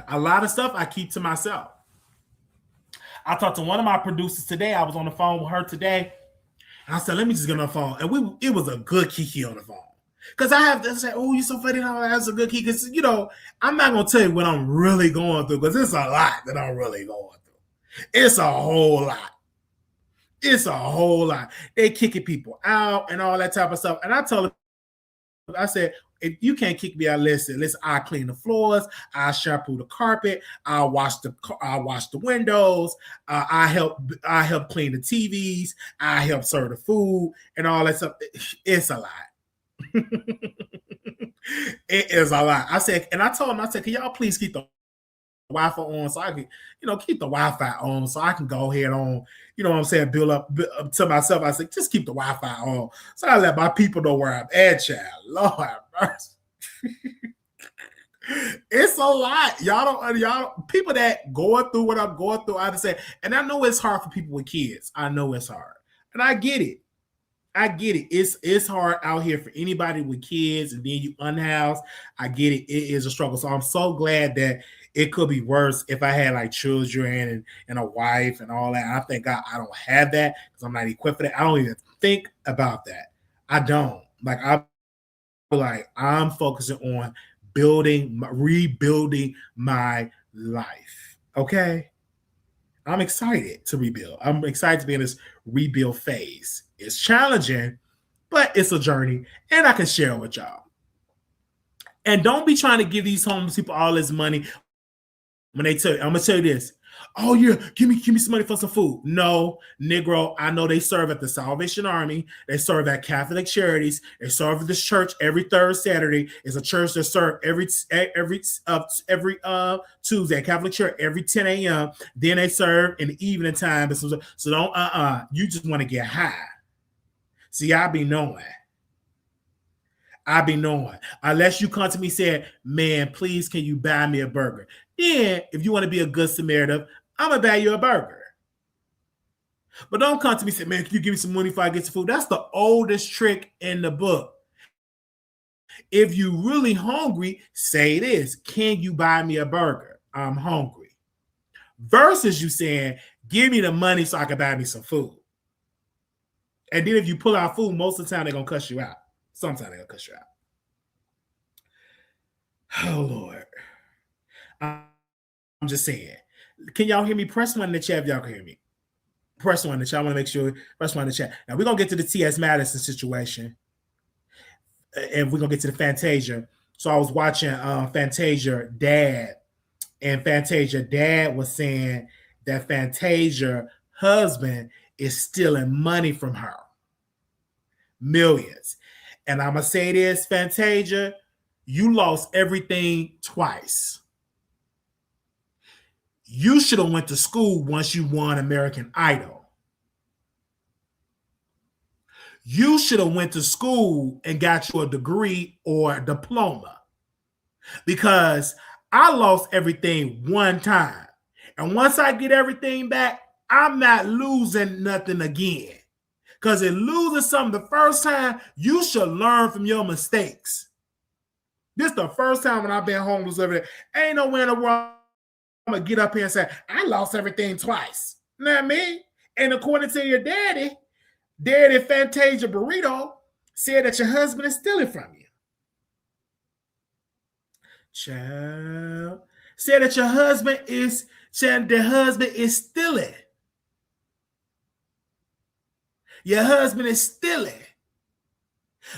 A lot of stuff I keep to myself. I talked to one of my producers today. I was on the phone with her today. I said, let me just get on the phone. And it was a good kiki on the phone. Because I have to say, oh, you're so funny. That's a good kiki. Because, I'm not going to tell you what I'm really going through, because it's a lot that I'm really going through. It's a whole lot. It's a whole lot. They kicking people out and all that type of stuff. And I told them, I said, if you can't kick me out, listen, I clean the floors, I shampoo the carpet, I wash the windows, I help clean the TVs, I help serve the food and all that stuff. It's a lot. It is a lot. I said, and I told him, can y'all please keep the Wi-Fi on so I can, keep the Wi-Fi on so I can go ahead on, what I'm saying, build up to myself. I said, just keep the Wi-Fi on so I let my people know where I'm at, child. Lord have mercy. It's a lot. Y'all people that going through what I'm going through, I understand. And I know it's hard for people with kids. I know it's hard. And I get it. It's hard out here for anybody with kids, and then you unhoused. I get it. It is a struggle. So I'm so glad that it could be worse if I had like children and a wife and all that. And I thank God I don't have that because I'm not equipped for that. I don't even think about that. I don't. I'm focusing on rebuilding my life. Okay. I'm excited to rebuild. I'm excited to be in this rebuild phase. It's challenging, but it's a journey, and I can share it with y'all. And don't be trying to give these homeless people all this money when they tell you, I'm gonna tell you this. Oh yeah, give me some money for some food. No, Negro, I know they serve at the Salvation Army. They serve at Catholic Charities. They serve at this church every third Saturday. It's a church that serves every Tuesday, Catholic Church every 10 a.m. Then they serve in the evening time. So don't you just want to get high. See, I be knowing. Unless you come to me saying, man, please, can you buy me a burger? Then, if you want to be a good Samaritan, I'm going to buy you a burger. But don't come to me and say, man, can you give me some money before I get some food? That's the oldest trick in the book. If you're really hungry, say this. Can you buy me a burger? I'm hungry. Versus you saying, give me the money so I can buy me some food. And then if you pull out food, most of the time they're going to cuss you out. Sometimes they're going to cuss you out. Oh, Lord. I'm just saying. Can y'all hear me? Press one in the chat if y'all can hear me. Press one in the chat. I want to make sure. Press one in the chat. Now, we're going to get to the T.S. Madison situation. And we're going to get to the Fantasia. So I was watching Fantasia dad. And Fantasia dad was saying that Fantasia husband is stealing money from her. Millions. And I'm going to say this, Fantasia, you lost everything twice. You should have went to school once you won American Idol. You should have went to school and got you a degree or a diploma. Because I lost everything one time. And once I get everything back, I'm not losing nothing again. Because in losing something the first time, you should learn from your mistakes. This is the first time when I've been homeless every day. Ain't no way in the world I'm going to get up here and say, I lost everything twice. You know what I mean? And according to your daddy Fantasia Burrito said that your husband is stealing from you. Child. Said that your husband is stealing. Your husband is stealing.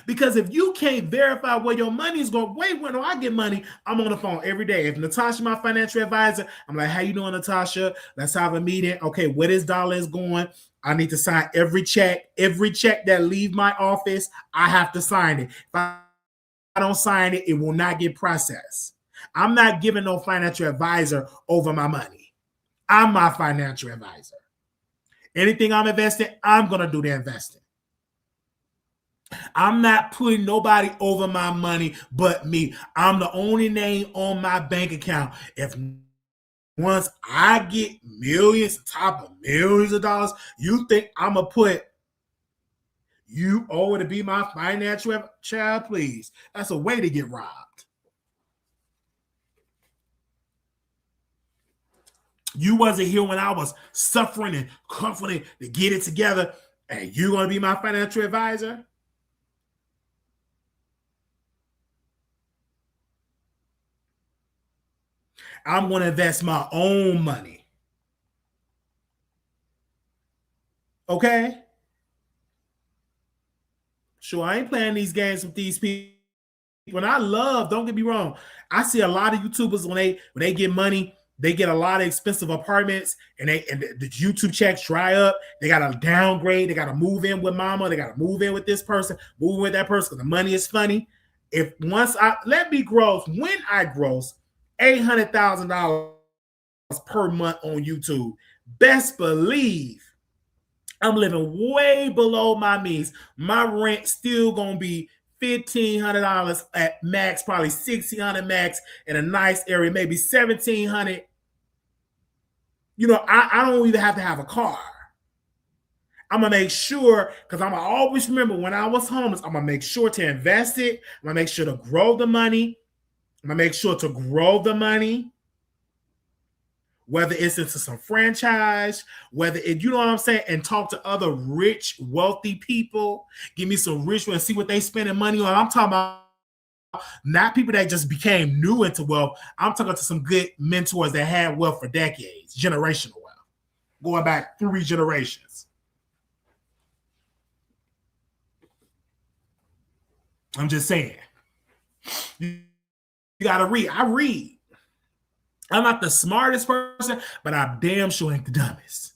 Because if you can't verify where your money is going, wait, when do I get money? I'm on the phone every day. If Natasha, my financial advisor, I'm like, how you doing, Natasha? Let's have a meeting. Okay, where this dollar is going? I need to sign every check. Every check that leave my office, I have to sign it. If I don't sign it, it will not get processed. I'm not giving no financial advisor over my money. I'm my financial advisor. Anything I'm investing, I'm going to do the investing. I'm not putting nobody over my money but me. I'm the only name on my bank account. If once I get millions, top of millions of dollars, you think I'm going to put you over to be my financial child? Please. That's a way to get robbed. You wasn't here when I was suffering and comforting to get it together, and you going to be my financial advisor? I'm going to invest my own money. Okay? Sure, I ain't playing these games with these people. When I love, don't get me wrong, I see a lot of YouTubers when they get money, they get a lot of expensive apartments, and the YouTube checks dry up. They got to downgrade. They got to move in with mama. They got to move in with this person, move in with that person because the money is funny. If once let me gross, when I gross $800,000 per month on YouTube, best believe I'm living way below my means. My rent still gonna be $1,500 at max, probably $1,600 max in a nice area, maybe $1,700. You know, I don't even have to have a car. I'm gonna make sure, because I'm gonna always remember when I was homeless, I'm gonna make sure to invest it. I'm gonna make sure to grow the money. Whether it's into some franchise, whether it, you know what I'm saying, and talk to other rich, wealthy people. Give me some rich ones and see what they spending money on. I'm talking about not people that just became new into wealth. I'm talking to some good mentors that had wealth for decades, generational wealth, going back 3 generations. I'm just saying. You gotta read. I read. I'm not the smartest person, but I damn sure ain't the dumbest.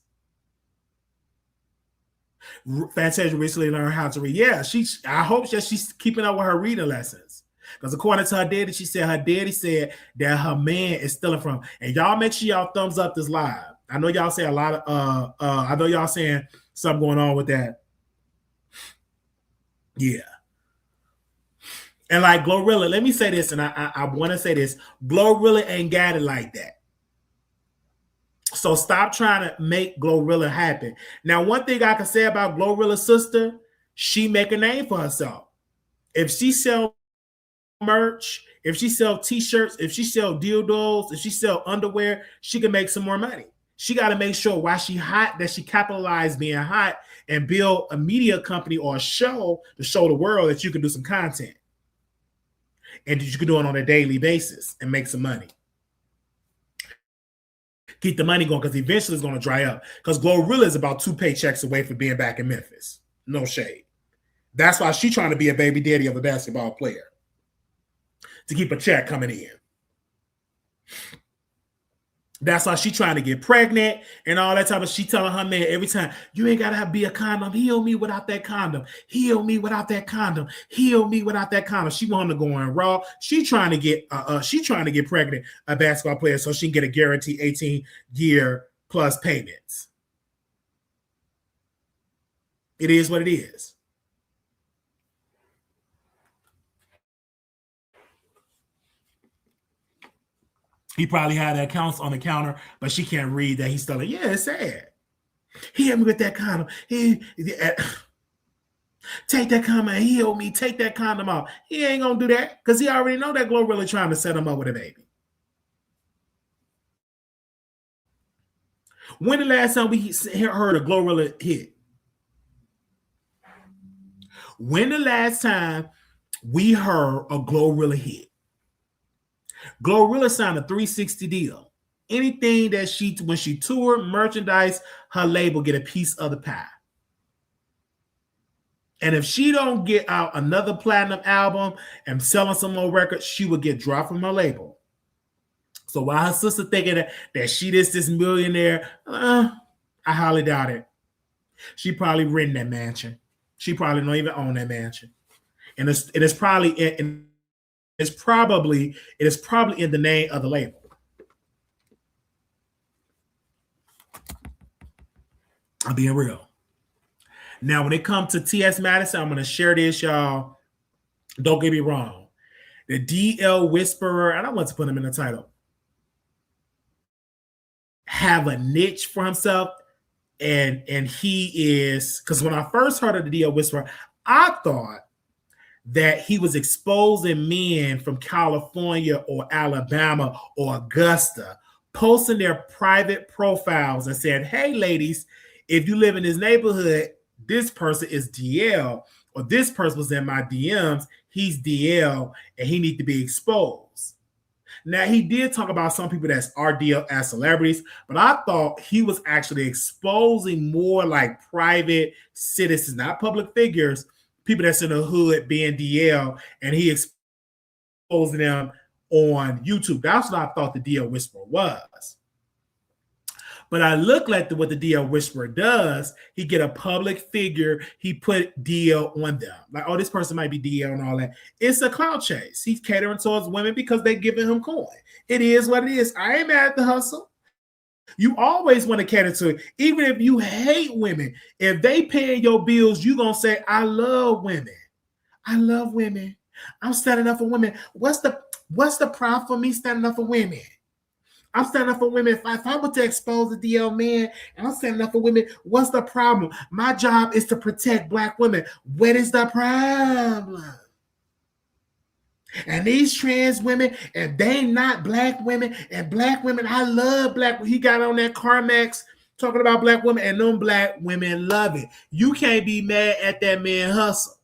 Fantasia recently learned how to read. Yeah, I hope that she's keeping up with her reading lessons. Because according to her daddy, she said her daddy said that her man is stealing from her. And y'all make sure y'all thumbs up this live. I know y'all say a lot of I know y'all saying something going on with that. Yeah. And like Glorilla, let me say this, and I want to say this. Glorilla ain't got it like that. So stop trying to make Glorilla happen. Now, one thing I can say about Glorilla's sister, she make a name for herself. If she sell merch, If she sell t-shirts, if she sell dildos, if she sell underwear, she can make some more money. She got to make sure while she hot that she capitalize being hot and build a media company or a show to show the world that you can do some content and that you can do it on a daily basis and make some money. Keep the money going because eventually it's going to dry up. Because Glorilla is about 2 paychecks away from being back in Memphis. No shade. That's why she's trying to be a baby daddy of a basketball player to keep a check coming in. That's why she's trying to get pregnant and all that type of. She telling her man every time, you ain't gotta be a condom. Heal me without that condom. Heal me without that condom. Heal me without that condom. She want to go in raw. She trying to get pregnant a basketball player so she can get a guaranteed 18-year plus payments. It is what it is. He probably had the accounts on the counter, but she can't read that he's still like, yeah, it's sad. He hit me with that condom. Take that condom and heal me. Take that condom off. He ain't going to do that because he already know that Glorilla trying to set him up with a baby. When the last time we heard a Glorilla hit? When the last time we heard a Glorilla hit? Glorilla signed a 360 deal. Anything that when she toured, merchandise, her label get a piece of the pie. And if she don't get out another platinum album and selling some more records, she will get dropped from her label. So while her sister thinking that she this millionaire, I highly doubt it. She probably renting that mansion. She probably don't even own that mansion. And it is probably in the name of the label. I'm being real. Now, when it comes to T.S. Madison, I'm going to share this, y'all. Don't get me wrong. The DL Whisperer, I don't want to put him in the title, have a niche for himself. And he is, because when I first heard of the DL Whisperer, I thought that he was exposing men from California or Alabama or Augusta, posting their private profiles and saying, hey, ladies, if you live in this neighborhood, this person is DL, or this person was in my DMs, he's DL, and he needs to be exposed. Now, he did talk about some people that's RDL as celebrities, but I thought he was actually exposing more like private citizens, not public figures, people that's in the hood being DL, and he exposing them on YouTube. That's what I thought the DL Whisperer was. But I look like what the DL Whisperer does. He get a public figure. He put DL on them. Like, oh, this person might be DL and all that. It's a clout chase. He's catering towards women because they're giving him coin. It is what it is. I ain't mad at the hustle. You always want to cater to it. Even if you hate women, if they paying your bills, you're going to say, I love women. I love women. I'm standing up for women. What's the problem for me standing up for women? I'm standing up for women. If I were to expose the DL man and I'm standing up for women, what's the problem? My job is to protect Black women. What is the problem? And these trans women, and they not Black women, and Black women, I love Black women. He got on that CarMax talking about Black women, and them Black women love it. You can't be mad at that man hustle.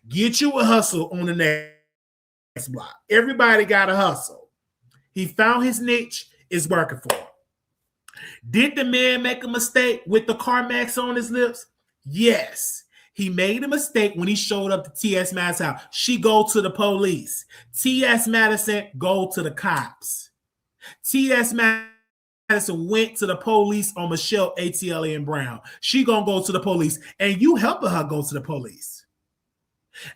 Get you a hustle on the next block. Everybody got a hustle. He found his niche, is working for him. Did the man make a mistake with the CarMax on his lips? Yes. He made a mistake when he showed up to T.S. Madison's house. She go to the police. T.S. Madison go to the cops. T.S. Madison went to the police on Michelle ATL and Brown. She gonna go to the police, and you helping her go to the police.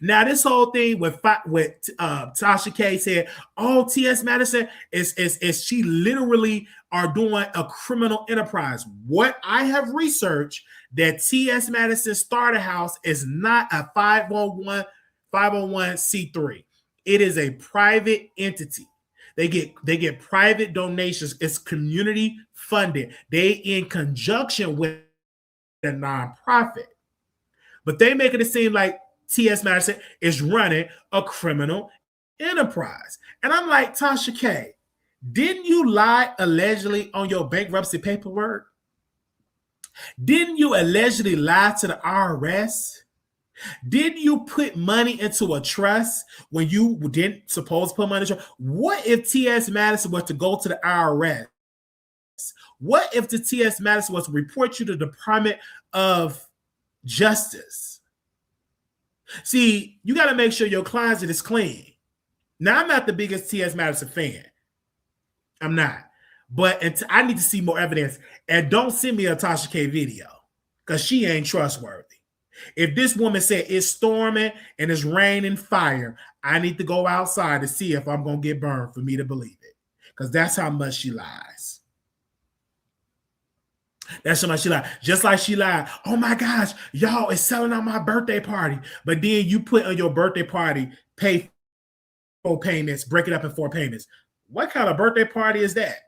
Now, this whole thing with Tasha K said, oh, T.S. Madison is she literally are doing a criminal enterprise. What I have researched that T.S. Madison Starter House is not a 501c3. It is a private entity. They get private donations. It's community funded. They in conjunction with a nonprofit. But they making it seem like T.S. Madison is running a criminal enterprise. And I'm like, Tasha K, didn't you lie allegedly on your bankruptcy paperwork? Didn't you allegedly lie to the IRS? Didn't you put money into a trust when you didn't suppose to put money in a trust? What if T.S. Madison was to go to the IRS? What if the T.S. Madison was to report you to the Department of Justice? See, you got to make sure your closet is clean. Now, I'm not the biggest T.S. Madison fan. I'm not. But I need to see more evidence. And don't send me a Tasha K video because she ain't trustworthy. If this woman said it's storming and it's raining fire, I need to go outside to see if I'm going to get burned for me to believe it. Because that's how much she lies. That's how much she lied. Just like she lied, oh my gosh, y'all, it's selling out my birthday party. But then you put on your birthday party, pay 4 payments, break it up in 4 payments. What kind of birthday party is that?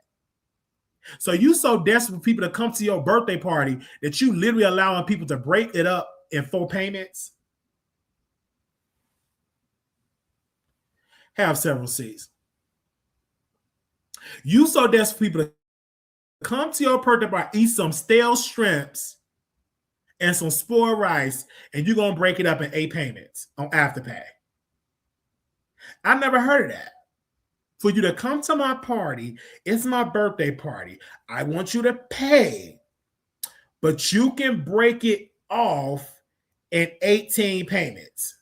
So you so desperate for people to come to your birthday party that you literally allowing people to break it up in 4 payments? Have several seats. You so desperate for people to come to your birthday party, eat some stale shrimps and some spoiled rice, and you're going to break it up in 8 payments on Afterpay. I never heard of that. For you to come to my party, it's my birthday party. I want you to pay, but you can break it off in 18 payments.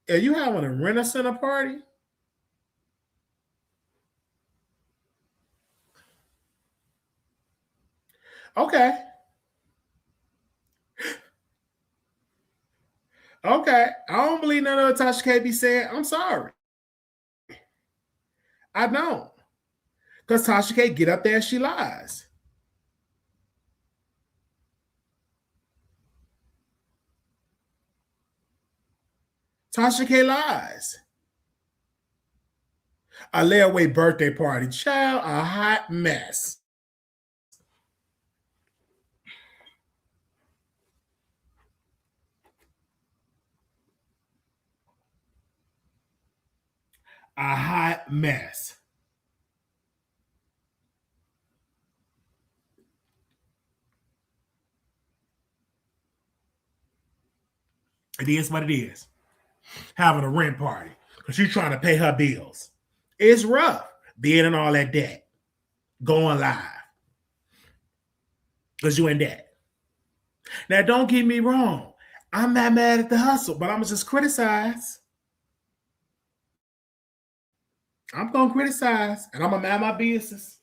Are you having a rent-a-center party? Okay. Okay. I don't believe none of what Tasha K be saying. I'm sorry. I don't. Because Tasha K get up there and she lies. Tasha K lies. A layaway birthday party. Child, a hot mess. A hot mess. It is what it is. Having a rent party because she's trying to pay her bills. It's rough being in all that debt, going live because you in debt. Now, don't get me wrong. I'm not mad at the hustle, but I'm going to just criticize. I'm going to criticize, and I'm going to mind my business.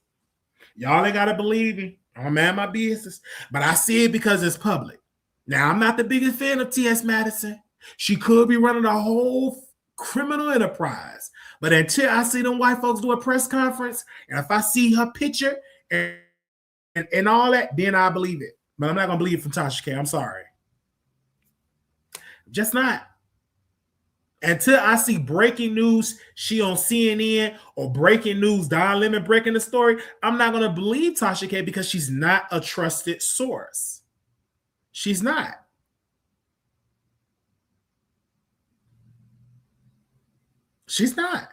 Y'all ain't got to believe me. I'm going to mind my business. But I see it because it's public. Now, I'm not the biggest fan of T.S. Madison. She could be running a whole criminal enterprise. But until I see them white folks do a press conference, and if I see her picture and all that, then I believe it. But I'm not going to believe it from Tasha K. I'm sorry. Just not. Until I see breaking news, she on CNN, or breaking news, Don Lemon breaking the story, I'm not going to believe Tasha K because she's not a trusted source. She's not. She's not.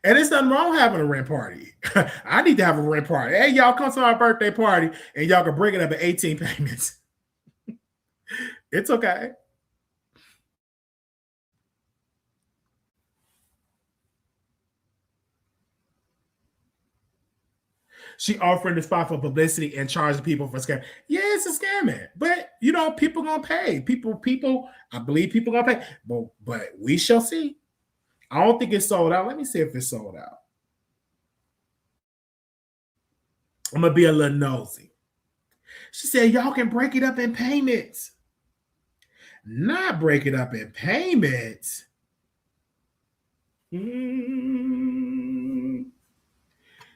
And there's nothing wrong having a rent party. I need to have a rent party. Hey, y'all come to my birthday party and y'all can break it up in 18 payments. It's okay. She offering the spot for publicity and charging people for scam. Yeah, it's a scamming. But you know, people gonna pay. People, I believe people gonna pay. But we shall see. I don't think it's sold out. Let me see if it's sold out. I'm gonna be a little nosy. She said, y'all can break it up in payments. Not break it up in payments.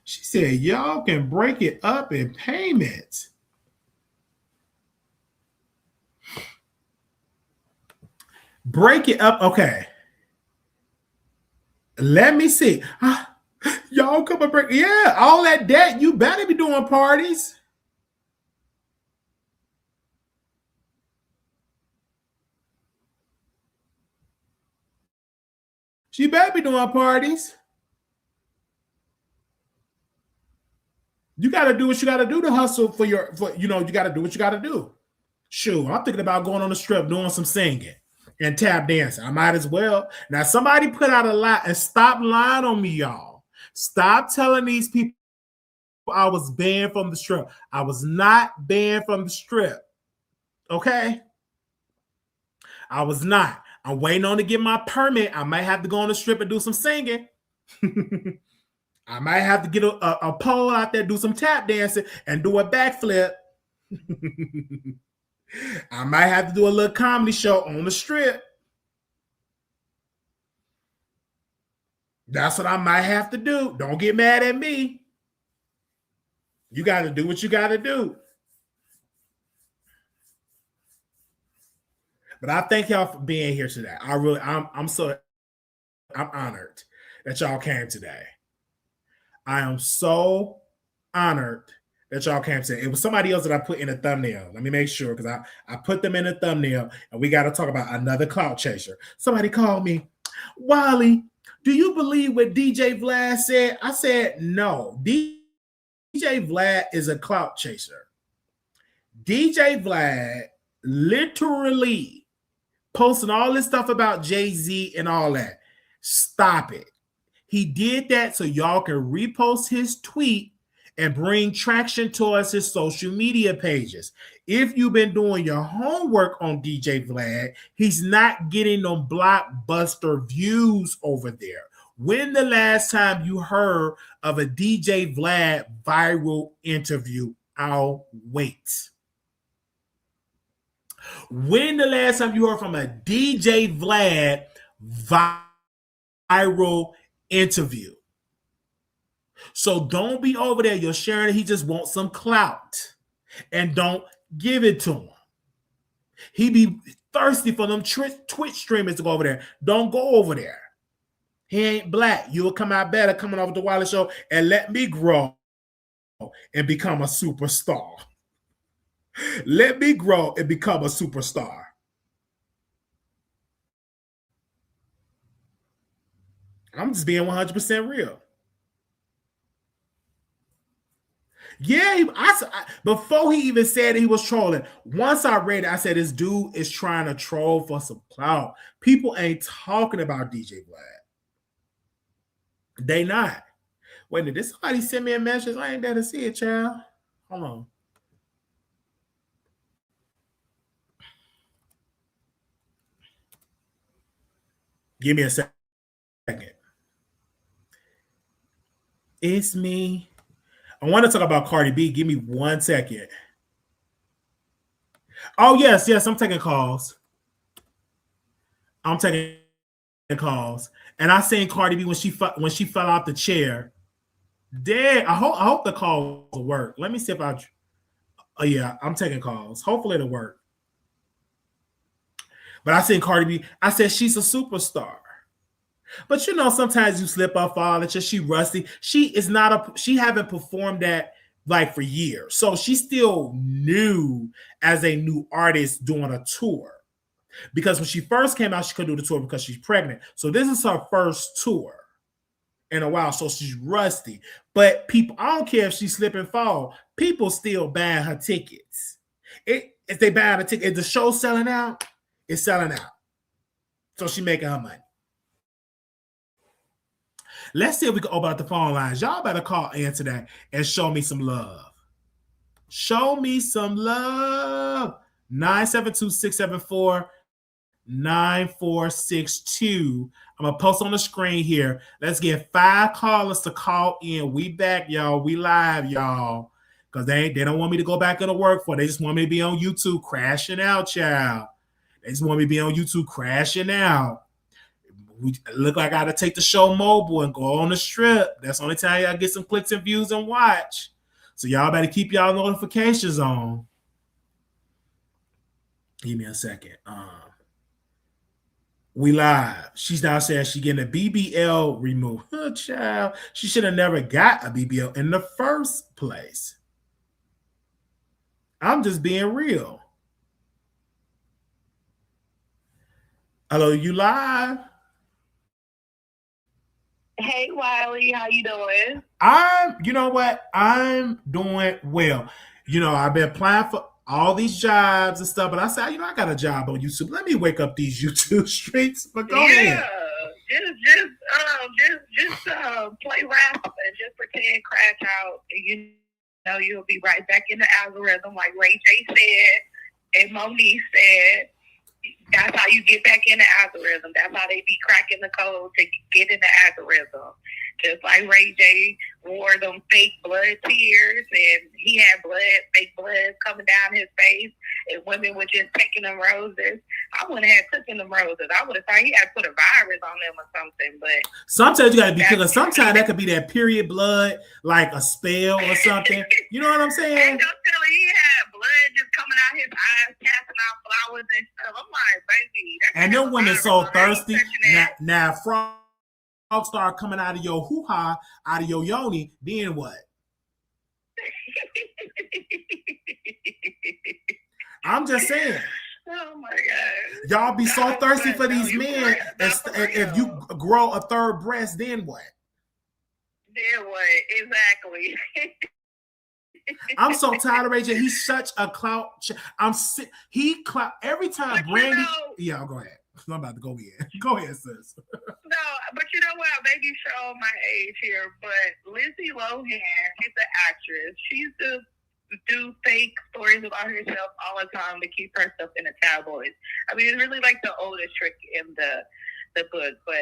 She said, y'all can break it up in payments. Break it up. Okay. Let me see. Y'all come and break. Yeah, all that debt. You better be doing parties. She better be doing parties. You got to do what you got to do to hustle you got to do what you got to do. Shoot, I'm thinking about going on the strip, doing some singing and tap dancing. I might as well. Now, somebody put out a lie and stop lying on me, y'all. Stop telling these people I was banned from the strip. I was not banned from the strip. Okay? I was not. I'm waiting on to get my permit. I might have to go on the strip and do some singing. I might have to get a pole out there, do some tap dancing, and do a backflip. I might have to do a little comedy show on the strip. That's what I might have to do. Don't get mad at me. You got to do what you got to do. But I thank y'all for being here today. I'm honored that y'all came today. I am so honored that y'all came today. It was somebody else that I put in the thumbnail. Let me make sure, because I put them in the thumbnail, and we got to talk about another clout chaser. Somebody called me, Wally, do you believe what DJ Vlad said? I said, no. DJ Vlad is a clout chaser. DJ Vlad literally posting all this stuff about Jay-Z and all that. Stop it. He did that so y'all can repost his tweet and bring traction towards his social media pages. If you've been doing your homework on DJ Vlad, he's not getting no blockbuster views over there. When the last time you heard of a DJ Vlad viral interview? I'll wait. When the last time you heard from a DJ Vlad viral interview? So don't be over there. You're sharing it. He just wants some clout. And don't give it to him. He be thirsty for them Twitch streamers to go over there. Don't go over there. He ain't black. You'll come out better coming over the Wiley Show and let me grow and become a superstar. Let me grow and become a superstar. I'm just being 100% real. Yeah, before he even said he was trolling, once I read it, I said, this dude is trying to troll for some clout. People ain't talking about DJ Vlad. They not. Wait, did somebody send me a message? I ain't there to see it, child. Hold on. Give me a second. It's me. I want to talk about Cardi B. Give me 1 second. Oh, yes, I'm taking calls. I'm taking calls. And I seen Cardi B when she fell out the chair. Dead. I hope the call will work. Let me see if I. Oh yeah, I'm taking calls. Hopefully it'll work. But I seen Cardi B. I said she's a superstar. But sometimes you slip up, fall. It's just she rusty. She haven't performed that like for years. So she's still new as a new artist doing a tour. Because when she first came out, she couldn't do the tour because she's pregnant. So this is her first tour in a while. So she's rusty. But people, I don't care if she slip and fall. People still buying her tickets. If they buy the ticket, if the show's selling out, it's selling out. So she's making her money. Let's see if we can open up the phone lines. Y'all better call in today and show me some love. Show me some love. 972-674-9462. I'm going to post on the screen here. Let's get 5 callers to call in. We back, y'all. We live, y'all. Because they don't want me to go back into work for it. They just want me to be on YouTube crashing out, child. They just want me to be on YouTube crashing out. We look like I got to take the show mobile and go on the strip. That's the only time y'all get some clicks and views and watch. So y'all better keep y'all notifications on. Give me a second. We live. She's now saying she getting a BBL removed. Oh, child. She should have never got a BBL in the first place. I'm just being real. Hello, you live? Hey Wiley, how you doing? You know what? I'm doing well. I've been applying for all these jobs and stuff, but I said, I got a job on YouTube. Let me wake up these YouTube streets. But go Yeah, ahead. play rap and just pretend crash out, and know you'll be right back in the algorithm, like Ray J said and Monique said. That's how you get back in the algorithm. That's how they be cracking the code to get in the algorithm. Just like Ray J wore them fake blood tears, and he had fake blood coming down his face, and women were just taking them roses. I wouldn't have taken them roses. I would have thought he had put a virus on them or something. But sometimes you gotta be careful. Sometimes that could be that period blood, like a spell or something. You know what I'm saying? And don't tell me he had blood just coming out his eyes, casting out flowers and stuff. I'm like, baby. And then when they're so thirsty, now frogs start coming out of your hoo-ha, out of your yoni, then what? I'm just saying. Oh my God. Y'all be so thirsty for these men. If you grow a third breast, then what? Then what? Exactly. I'm so tired of Ray J. He's such a clout. I'm sick. He clout every time Brandy. Yeah, I'll go ahead. I'm about to go in. Go ahead, sis. No, but you know what? Maybe show my age here, but Lindsay Lohan, she's an actress. She used to do fake stories about herself all the time to keep herself in the tabloids. I mean, it's really like the oldest trick in the book. But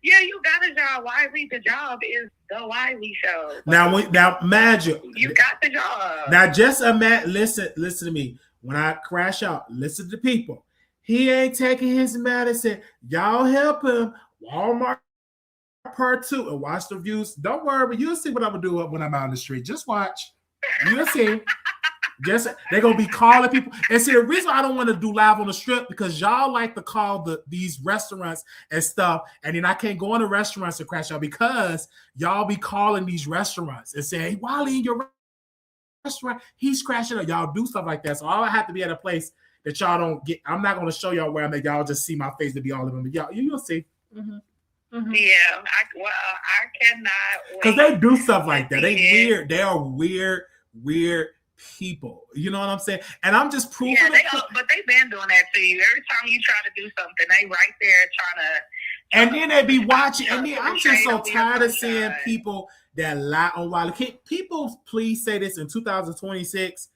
yeah, you got a job. Wiley, the job is the Wiley Show. Now, imagine you got the job. Now, just imagine. Listen to me. When I crash out, listen to people. He ain't taking his medicine. Y'all help him. Walmart Part 2 and watch the views. Don't worry, but you'll see what I'm gonna do when I'm out in the street. Just watch. You'll see. They're gonna be calling people. And see, the reason I don't want to do live on the strip because y'all like to call these restaurants and stuff, and then I can't go into restaurants and crash out because y'all be calling these restaurants and saying, "Hey, Wally, in your restaurant, he's crashing out." Y'all do stuff like that, so I have to be at a place that y'all don't get. I'm not gonna show y'all where I'm at. Y'all just see my face to be all of them. Y'all, you'll see. Mm-hmm. Mm-hmm. Yeah, I cannot. Because they do stuff like that. They weird. They are weird people. You know what I'm saying? And I'm just proving. Yeah, but they've been doing that to you. Every time you try to do something, they right there trying to. And then they be watching. And then I'm just so tired of seeing people that lie on Wiley. Can people please say this in 2026?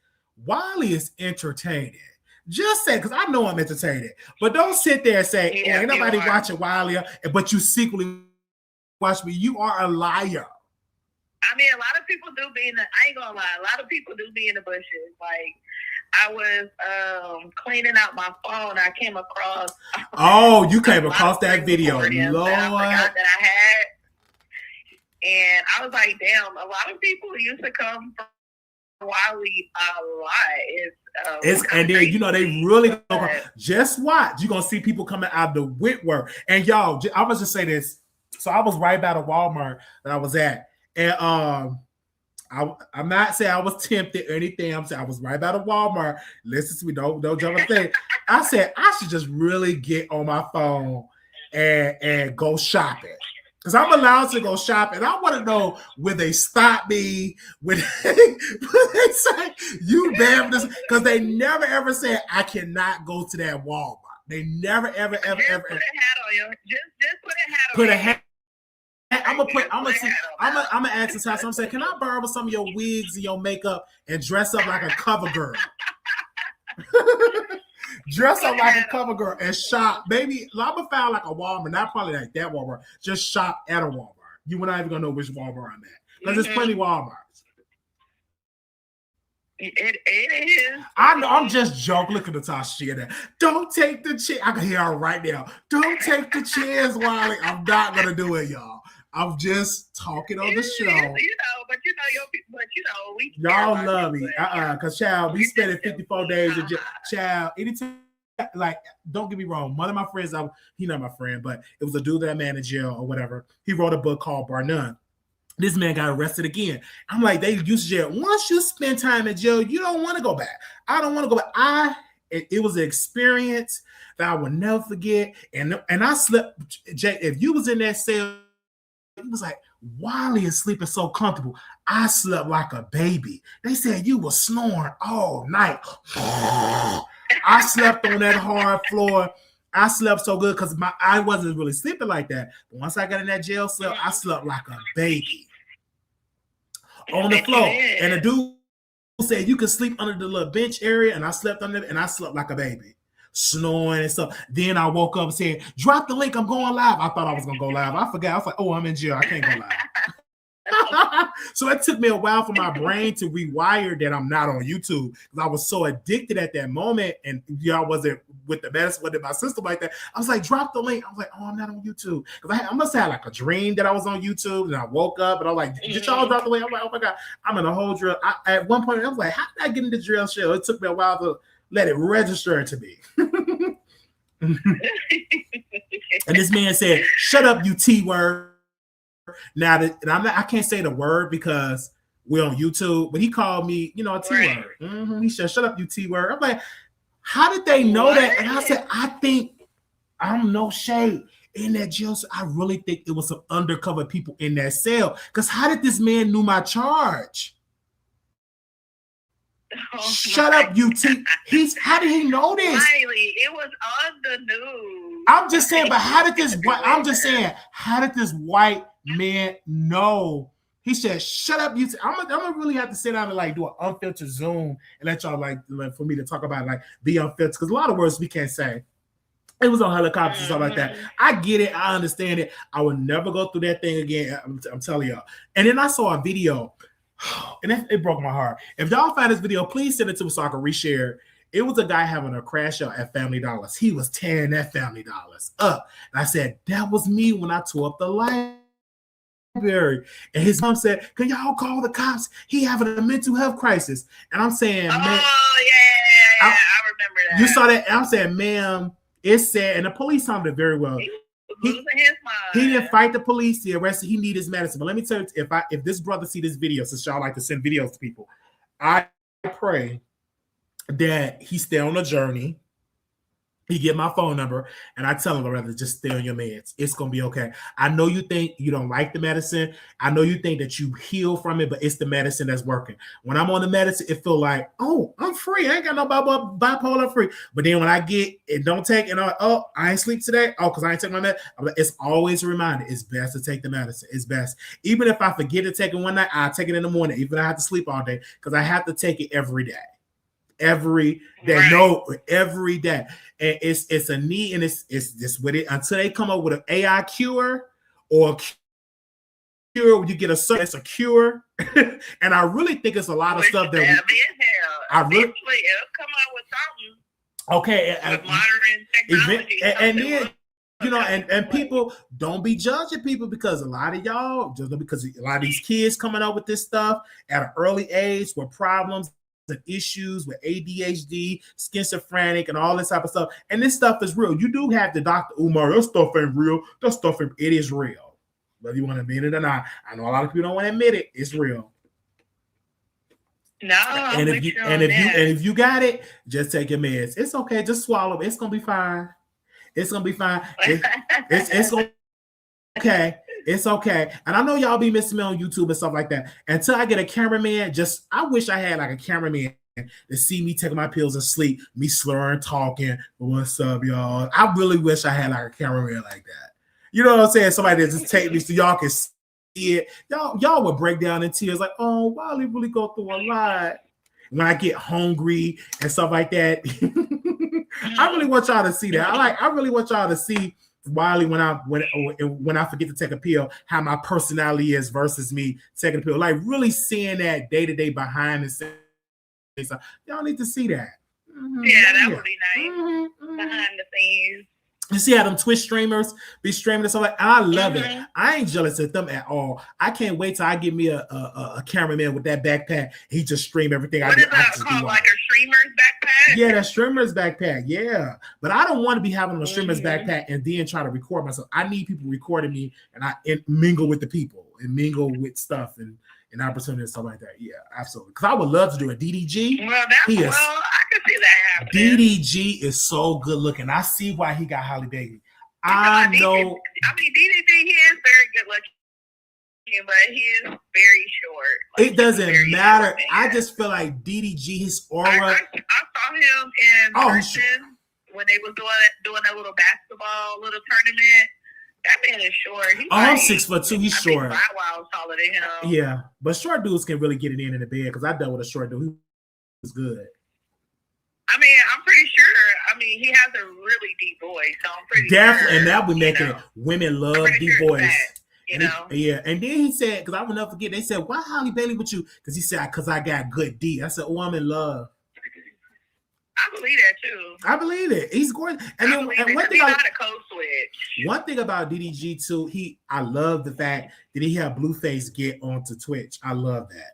Wiley is entertaining. Just say, because I know I'm entertaining, but don't sit there and say, ain't nobody watching Wiley, but you secretly watch me. You are a liar. I mean, a lot of people do be I ain't gonna lie, a lot of people do be in the bushes. Like, I was cleaning out my phone. I came across. Oh, you came across that video. Lord. That I forgot that I had. And I was like, damn, a lot of people used to come from Wiley a lot. And then they really just watch. You're gonna see people coming out of the Whitworth. And y'all, I was just say this. So I was right by the Walmart that I was at, and I'm not saying I was tempted or anything. I'm saying I was right by the Walmart. Listen to me, don't jump on thing. I said I should just really get on my phone and go shopping. Because I'm allowed to go shop, and I want to know when they stop me, when they say, you damn this, because they never ever say, I cannot go to that Walmart. They never, ever. Put a hat on you. Just put a hat on. I'm gonna ask this house. I'm saying, can I borrow some of your wigs and your makeup and dress up like a cover girl? Dress up like a cover girl and shop. Maybe I'm gonna find like a Walmart, not probably like that Walmart. Just shop at a Walmart. You and I even gonna know which Walmart I'm at because there's plenty of Walmarts. It is. I know. I'm just joking. Look at the Tasha there. Don't take the chance. I can hear her right now. Don't take the chance, Wiley. I'm not gonna do it, y'all. I'm just talking on the show. Y'all love me. Because child, we spent 54 days in jail. Child, anytime, like, don't get me wrong. One of my friends, he's not my friend, but it was a dude that I met in jail or whatever. He wrote a book called Bar None. This man got arrested again. I'm like, they used to jail. Once you spend time in jail, you don't want to go back. I don't want to go back. It was an experience that I will never forget. And I slept, Jay, if you was in that cell he was like, Wiley is sleeping so comfortable. I slept like a baby. They said you were snoring all night. I slept on that hard floor. I slept so good because I wasn't really sleeping like that. But once I got in that jail cell, I slept like a baby on the floor. And the dude said you could sleep under the little bench area, and I slept under it, and I slept like a baby, snoring and stuff. Then I woke up and said, drop the link, I'm going live. I thought I was going to go live. I forgot. I was like, oh, I'm in jail. I can't go live. So it took me a while for my brain to rewire that I'm not on YouTube because I was so addicted at that moment, and y'all wasn't with the medicine, with my system like that. I was like, drop the link. I was like, oh, I'm not on YouTube because I must have had like a dream that I was on YouTube, and I woke up and I was like, did y'all drop the link? I'm like, oh my god, I'm in a whole drill. At one point, I was like, how did I get into drill show? It took me a while to let it register to me. And this man said, shut up, you T-word. Now that I can't say the word because we're on YouTube, but he called me, a T-word. Right. He said, shut up, you T-word. I'm like, how did they know that? And I said, I think I'm no shade in that jail. I really think it was some undercover people in that cell. Because how did this man knew my charge? Shut up, you T. How did he know this? Riley, it was on the news. I'm just saying, but how did this white man know? He said, shut up, you T. I'm gonna really have to sit down and like do an unfiltered Zoom and let y'all like for me to talk about like the unfiltered, because a lot of words we can't say. It was on helicopters and stuff like that. I get it. I understand it. I would never go through that thing again. I'm telling y'all. And then I saw a video. And it broke my heart. If y'all find this video, please send it to me so I can reshare it. It was a guy having a crash out at Family Dollars. He was tearing that Family Dollars up. And I said, that was me when I tore up the library. And his mom said, can y'all call the cops? He having a mental health crisis. And I'm saying, man. Oh, yeah. I remember that. You saw that? And I'm saying, ma'am, it's sad. And the police handled it very well. Losing his mind. He didn't fight the police. He arrested. He needed his medicine. But let me tell you, if this brother see this video, since y'all like to send videos to people, I pray that he stay on a journey. He get my phone number, and I tell him, rather just stay on your meds. It's gonna be okay. I know you think you don't like the medicine. I know you think that you heal from it, but it's the medicine that's working. When I'm on the medicine, it feel like, oh, I'm free. I ain't got no bipolar free. But then when I get it, don't take it. I ain't sleep today. Oh, because I ain't take my medicine. It's always a reminder. It's best to take the medicine. It's best. Even if I forget to take it one night, I'll take it in the morning. Even if I have to sleep all day, because I have to take it every day. Every day, right. No, every day, and it's a need, and it's just with it until they come up with an AI cure or a cure. When you get it's a cure, and I really think it's a lot of stuff that I really it'll come out with something. Okay, with modern technology, and then and people don't be judging people because a lot of y'all because a lot of these kids coming up with this stuff at an early age with problems and issues with ADHD, schizophrenic, and all this type of stuff. And this stuff is real. You do have the Dr. Umar. That stuff ain't real. That stuff, it is real. Whether you want to admit it or not. I know a lot of people don't want to admit it. It's real. No, and if you got it, just take your meds. It's okay. Just swallow it. It's gonna be fine. It's gonna be fine. It's okay. It's okay. And I know y'all be missing me on YouTube and stuff like that. Until I get a cameraman, I wish I had like a cameraman to see me taking my pills and sleep, me slurring, talking. What's up, y'all? I really wish I had like a cameraman like that. You know what I'm saying? Somebody that just take me so y'all can see it. Y'all would break down in tears like, oh, Wiley really go through a lot. When I get hungry and stuff like that. I really want y'all to see that. I really want y'all to see Wiley when I forget to take a pill, how my personality is versus me taking a pill. Like really seeing that day to day behind the scenes. So y'all need to see that. Mm-hmm. Yeah, that would be nice. Mm-hmm. Behind the scenes. You see how them Twitch streamers be streaming and stuff like that? I love it. I ain't jealous of them at all. I can't wait till I get me a cameraman with that backpack. He just stream everything. What is that called? Like a streamer's backpack? Yeah, that streamer's backpack. Yeah. But I don't want to be having a streamer's backpack and then try to record myself. I need people recording me and I mingle with the people and mingle with stuff and opportunities and stuff like that. Yeah, absolutely. Because I would love to do a DDG. Well, I can see that happening. DDG is so good looking. I see why he got Holly Baby. I know. DDG, he is very good looking. looking, but he is very short. It doesn't matter. I just feel like DDG, his aura. I saw him in person when they was doing that little basketball little tournament. That man is short. I'm 6'2". He's short. Bow Wow taller than him. Yeah, but short dudes can really get it in the bed because I dealt with a short dude who was good. I mean, I'm pretty sure. I mean, he has a really deep voice, so I'm pretty definitely, sure. And that would make it. Women love deep voice. You know? Yeah, and then he said, because I will never forget, they said, why Halle Bailey with you? Because he said, because I got good D. I said, oh, I'm in love. I believe that too. I believe it. He's gorgeous. And then one thing about DDG too, I love the fact that he had Blueface get onto Twitch. I love that.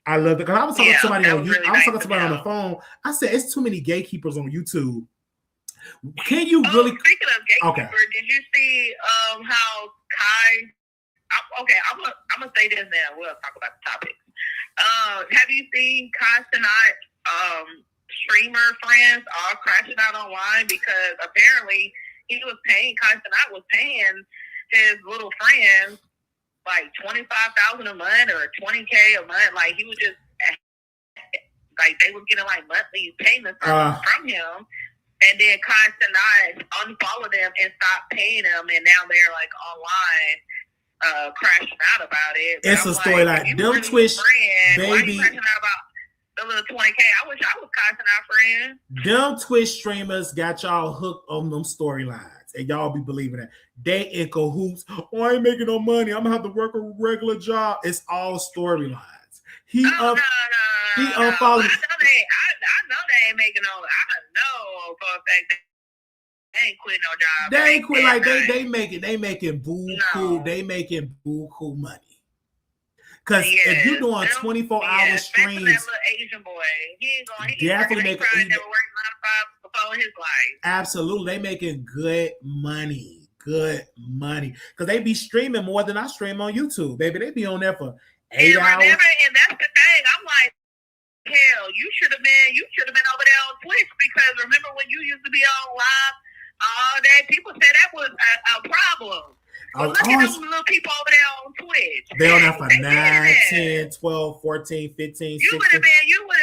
I love it because I was talking to somebody on YouTube. I was talking to somebody on the phone. I said, it's too many gatekeepers on YouTube. Can you really? Speaking of gatekeeper, did you see how Kai? Okay, I'm gonna say this now. We'll talk about the topic. Have you seen Kai Sinat streamer friends all crashing out online because apparently Kai Sinat was paying his little friends like $25,000 a month or $20K a month. Like he was just like they were getting like monthly payments from him. And then Kai Sinat unfollowed them and stopped paying them, and now they're like online crashing out about it. But it's a story like them Twitch baby. Why are you crashing out about the little $20K? I wish I was Kai Sinat friend. Them Twitch streamers got y'all hooked on them storylines, and y'all be believing that they in cahoots. Oh, I ain't making no money. I'm gonna have to work a regular job. It's all storylines. He unfollowed. I know they ain't making no. I know for a fact they ain't quitting no job. They ain't quit like they making buku. They making buku money. Because if you're doing 24-hour streams, that little Asian boy, he ain't going. He definitely never worked 9 to 5 before his life. Absolutely, they making good money. Good money because they be streaming more than I stream on YouTube, baby. They be on there for 8 hours. And that's the thing. I'm like, hell, you should have been over there on Twitch because remember when you used to be on live all day? People said that was a problem. Well, look at those little people over there on Twitch. They on there for 9, 10, 12, 14, 15, 16. You would have been rich. You would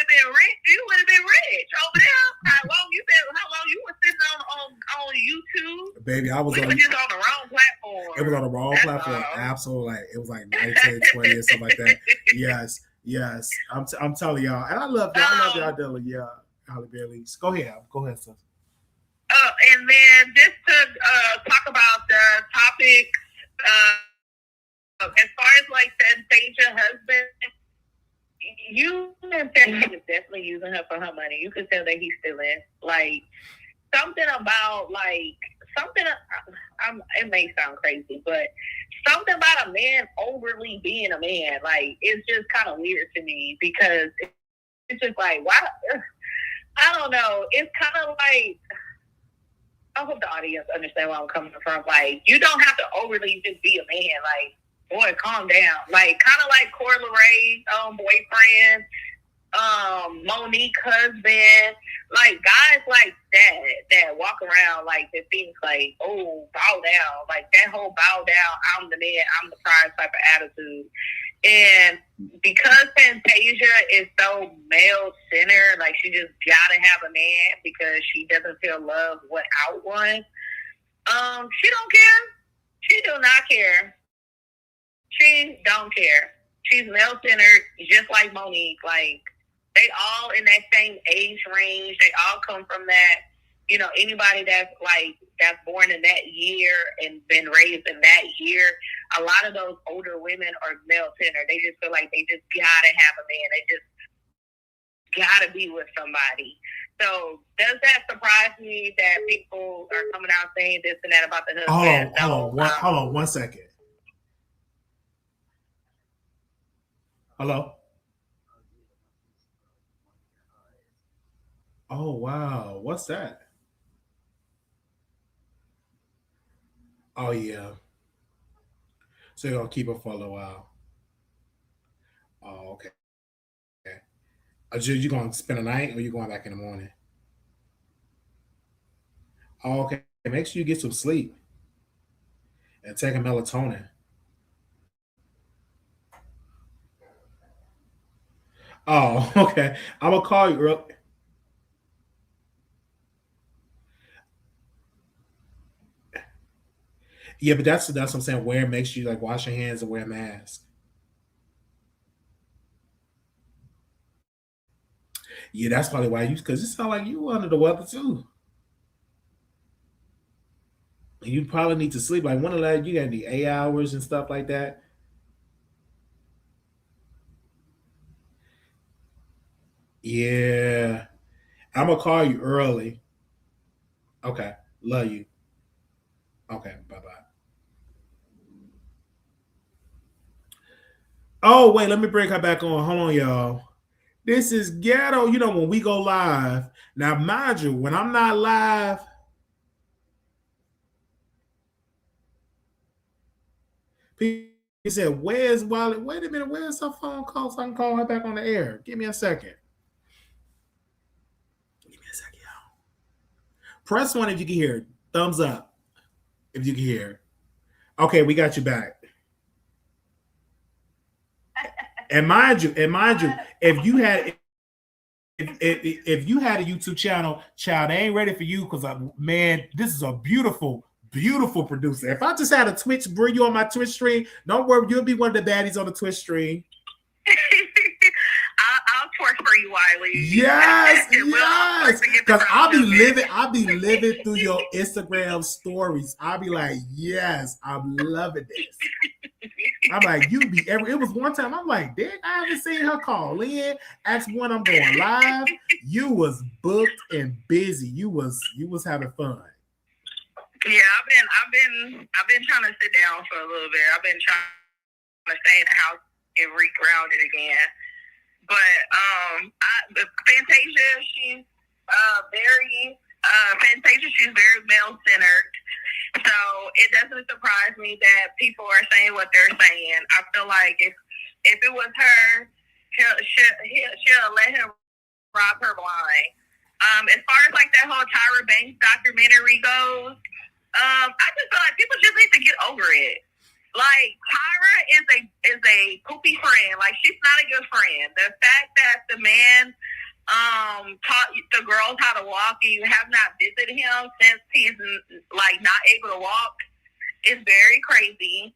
have been rich over there. How long you were sitting on YouTube? Baby, I was just on the wrong platform. It was on the wrong platform. Absolutely. Like it was like 19, 20 or something like that. Yes. I'm telling y'all. And I love y'all. I love y'all dealing. Yeah. Halle Bailey. Go ahead, sis. And then just to talk about the topic, as far as like Fantasia husband, you and Fantasia is definitely using her for her money. You could tell that he's still in. Like something about it may sound crazy, but something about a man overly being a man, like it's just kind of weird to me because it's just like why? I don't know. It's kind of like. I hope the audience understand where I'm coming from. Like, you don't have to overly just be a man. Like, boy, calm down. Like, kind of like Corey Ray's boyfriend, Monique husband. Like, guys like that walk around like that things like, oh, bow down. Like, that whole bow down, I'm the man, I'm the prize type of attitude. And because Fantasia is so male-centered, like she just gotta have a man because she doesn't feel love without one. She don't care. She do not care. She don't care. She's male-centered, just like Monique. Like they all in that same age range. They all come from that. You know, anybody that's born in that year and been raised in that year, a lot of those older women are male-centered. They just feel like they just gotta have a man. They just gotta be with somebody. So does that surprise me that people are coming out saying this and that about the husband? Hold on 1 second. Hello? Oh, wow. What's that? Oh, yeah. So you're going to keep it for a little while. Oh, okay. Are you going to spend the night or are you going back in the morning? Oh, okay. Make sure you get some sleep and take a melatonin. Oh, okay. I'm gonna call you early. Yeah, but that's what I'm saying. Wear make sure you like wash your hands and wear a mask. Yeah, that's probably why you because it sound like you under the weather too. And you probably need to sleep. Like one of that, you got the 8 hours and stuff like that. Yeah, I'm gonna call you early. Okay, love you. Okay, bye bye. Oh wait, let me bring her back on. Hold on, y'all. This is ghetto. You know when we go live. Now, mind you, when I'm not live, people said, "Where's Wallet? Wait a minute, where's her phone call so I can call her back on the air? Give me a second. Give me a second, y'all. Press one if you can hear. Thumbs up if you can hear. Okay, we got you back. And mind you, if you had if you had a YouTube channel, child, they ain't ready for you because man, this is a beautiful producer. If I just had a Twitch, bring you on my Twitch stream, don't worry, you'll be one of the baddies on the Twitch stream. I'll twerk for you, Wiley. Yes, yes. Because I'll be living through your Instagram stories. I'll be like, yes, I'm loving this. I'm like, you be every. It was one time. I'm like, dang, I haven't seen her call in. Ask when I'm going live. You was booked and busy. You was having fun. Yeah, I've been trying to sit down for a little bit. I've been trying to stay in the house and re-grounded again. But Fantasia, she's she's very male-centered. So it doesn't surprise me that people are saying what they're saying. I feel like if it was her, she'll let him rob her blind. As far as like that whole Tyra Banks documentary goes, I just feel like people just need to get over it. Like Tyra is a poopy friend. Like she's not a good friend. The fact that the man taught the girls how to walk and you have not visited him since he's like not able to walk is very crazy.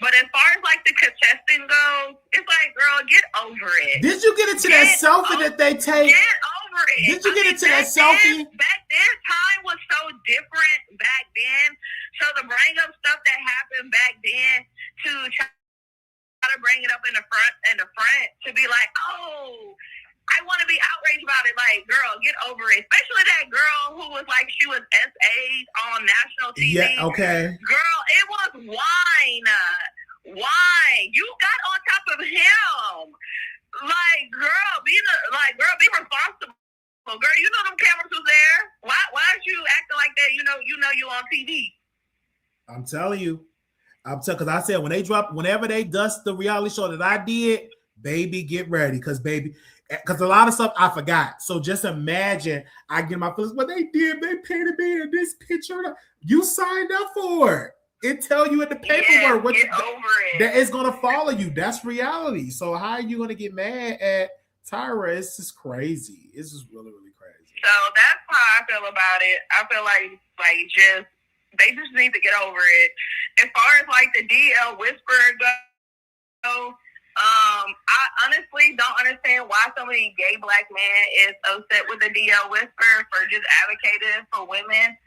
But as far as like the contestant goes, it's like, girl, get over it. Did you get into that selfie that they take? Get over it. Did you get into that selfie? Back then, time was so different back then. So to bring up stuff that happened back then to try to bring it up in the front to be like, oh, I want to be outraged about it. Like, girl, get over it. Especially that girl who was like, she was SA'd on national TV. Yeah, okay. Girl, it was wine. Wine. You got on top of him. Like, girl, be responsible. Girl, you know them cameras was there. Why aren't you acting like that? You know you on TV. I'm telling you. Because I said whenever they dust the reality show that I did, baby, get ready. Because a lot of stuff I forgot. So just imagine I get my feelings. What they did, they painted me in this picture. You signed up for it. It tell you in the paperwork that it's gonna follow you. That's reality. So how are you gonna get mad at Tyra? It's just crazy. It's just really, really crazy. So that's how I feel about it. I feel like they just need to get over it. As far as like the DL whisperer goes, I honestly don't understand why so many gay black men is upset with the DL whisperer for just advocating for women.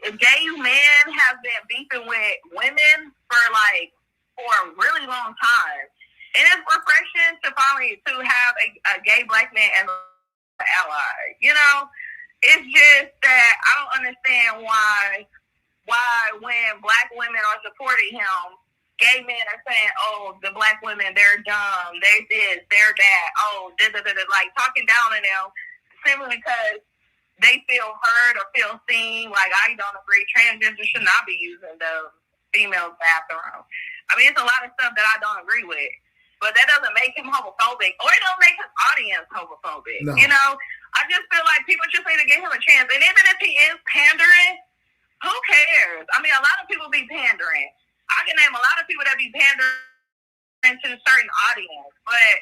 Gay men have been beefing with women for a really long time. And it's refreshing to finally to have a gay black man as an ally. You know, it's just that I don't understand why when black women are supporting him, gay men are saying, oh, the black women, they're dumb, they're this, they're that, like talking down on them simply because they feel heard or feel seen. Like, I don't agree. Transgender should not be using the female bathroom. I mean, it's a lot of stuff that I don't agree with. But that doesn't make him homophobic, or it don't make his audience homophobic. No. You know, I just feel like people just need to give him a chance. And even if he is pandering, who cares? I mean, a lot of people be pandering. I can name a lot of people that be pandering to a certain audience, but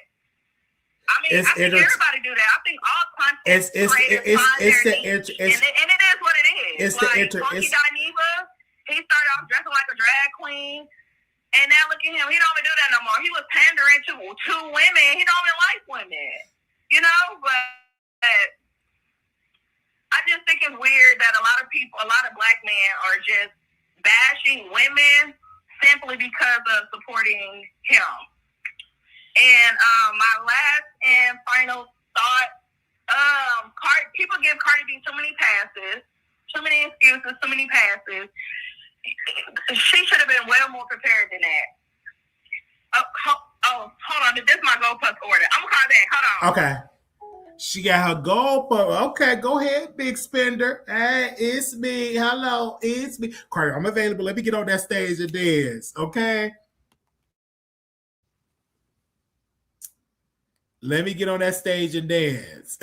I think everybody do that. I think all content creators find their niche, and it is what it is. Like Funky Dineva, he started off dressing like a drag queen, and now look at him. He don't even do that no more. He was pandering to women. He don't even like women, you know. But I just think it's weird that a lot of black men are just bashing women simply because of supporting him. And my last and final thought, people give Cardi B too many passes, too many excuses, too many passes. She should have been well more prepared than that. Hold on. This is my goalpost order. I'm going to call back. Hold on. Okay. She got her goalpost. Okay, go ahead, big spender. Hey, it's me. Hello, it's me. Cardi, I'm available. Let me get on that stage and dance. Okay? Let me get on that stage and dance.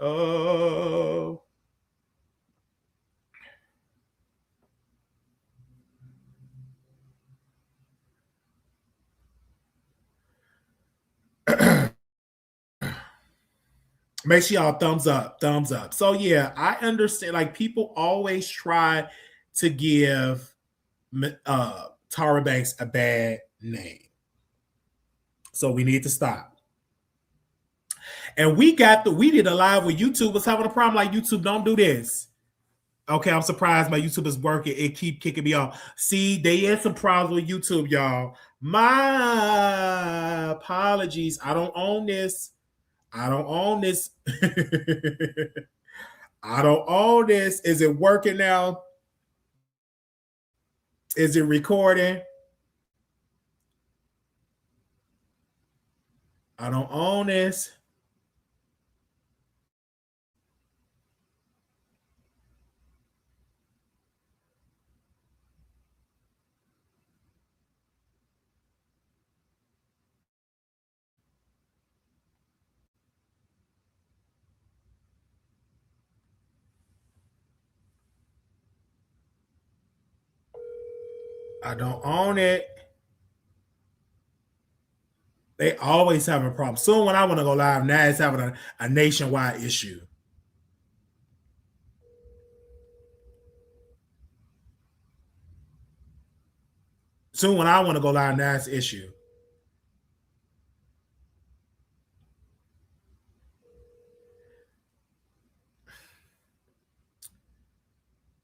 Oh. Make sure y'all thumbs up. So yeah, I understand. Like people always try to give Tyra Banks a bad name. So we need to stop. And we did a live with YouTube was having a problem. Like YouTube, don't do this. Okay, I'm surprised my YouTube is working. It keep kicking me off. See, they had some problems with YouTube, y'all. My apologies. I don't own this. I don't own this. Is it working now? Is it recording? I don't own this. I don't own it. They always have a problem. Soon when I want to go live, now it's having a nationwide issue. Soon when I want to go live, now it's an issue.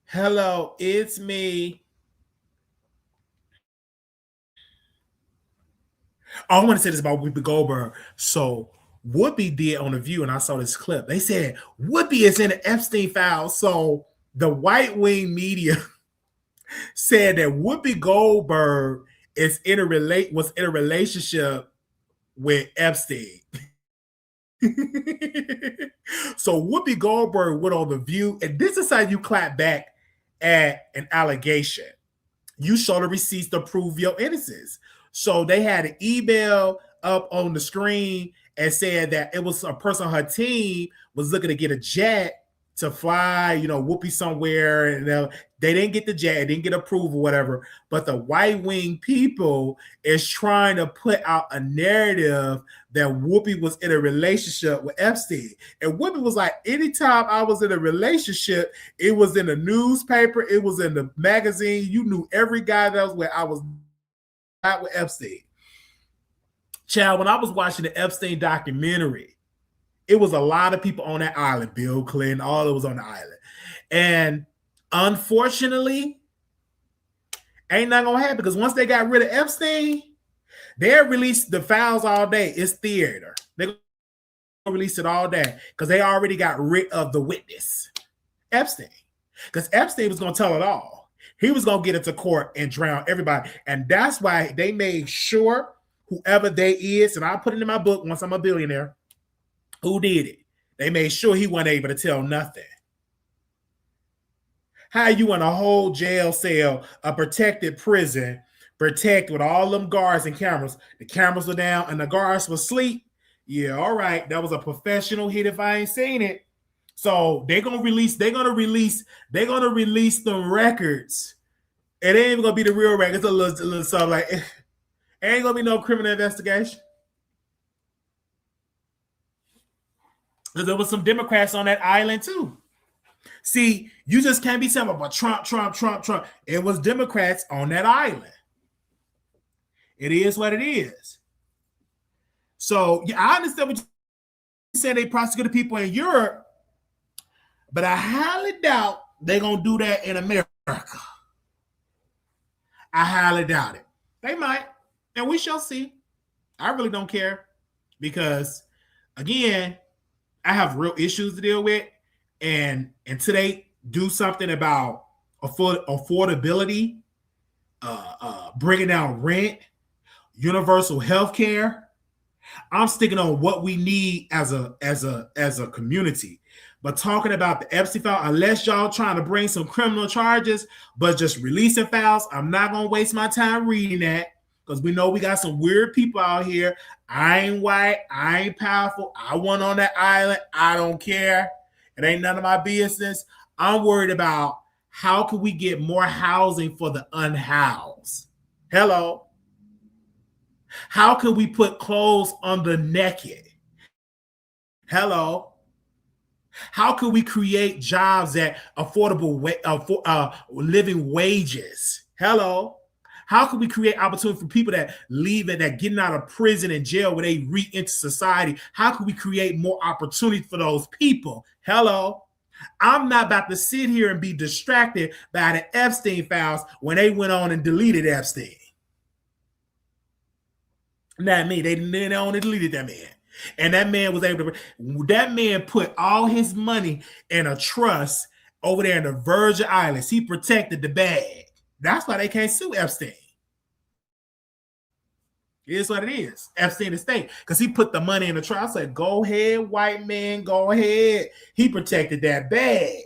Hello, it's me. I want to say this about Whoopi Goldberg. So Whoopi did on The View, and I saw this clip. They said Whoopi is in the Epstein files. So the white wing media said that Whoopi Goldberg was in a relationship with Epstein. So Whoopi Goldberg went on The View, and this is how you clap back at an allegation. You show the receipts to prove your innocence. So they had an email up on the screen and said that it was a person on her team was looking to get a jet to fly, Whoopi somewhere, and they didn't get the jet, didn't get approval, whatever. But the white wing people is trying to put out a narrative that Whoopi was in a relationship with Epstein. And Whoopi was like, anytime I was in a relationship, it was in the newspaper, it was in the magazine. You knew every guy that was where I was not with Epstein. Child, when I was watching the Epstein documentary, it was a lot of people on that island. Bill Clinton, all it was on the island. And unfortunately, ain't nothing gonna happen because once they got rid of Epstein, they'll release the files all day. It's theater. They're gonna release it all day because they already got rid of the witness, Epstein. Because Epstein was gonna tell it all. He was gonna get it to court and drown everybody. And that's why they made sure whoever they is, and I'll put it in my book once I'm a billionaire, who did it. They made sure he wasn't able to tell nothing. How you in a whole jail cell, a protected prison, protected with all them guards and cameras. The cameras were down and the guards were asleep. Yeah, all right. That was a professional hit if I ain't seen it. So they're gonna release the records. It ain't even gonna be the real records. A little something like it ain't gonna be no criminal investigation. Because there was some Democrats on that island too. See, you just can't be saying about Trump, Trump, Trump, Trump. It was Democrats on that island. It is what it is. So yeah, I understand what you're saying. They prosecuted people in Europe, but I highly doubt they're gonna do that in America. I highly doubt it. They might, and we shall see. I really don't care because, again, I have real issues to deal with, and until they do something about affordability, bringing down rent, universal health care, I'm sticking on what we need as a community. But talking about the Epstein file, unless y'all trying to bring some criminal charges, but just releasing files, I'm not gonna waste my time reading that because we know we got some weird people out here. I ain't white, I ain't powerful. I went on that island. I don't care. It ain't none of my business. I'm worried about how can we get more housing for the unhoused. Hello. How can we put clothes on the naked? Hello. How can we create jobs at affordable living wages? Hello. How can we create opportunity for people that leave and that getting out of prison and jail where they re-enter society? How can we create more opportunity for those people? Hello. I'm not about to sit here and be distracted by the Epstein files when they went on and deleted Epstein. Not me. They only deleted that man. And that man was able to, that man put all his money in a trust over there in the Virgin Islands. He protected the bag. That's why they can't sue Epstein. It is what it is. Epstein estate. Because he put the money in the trust. I said, go ahead, white man, go ahead. He protected that bag.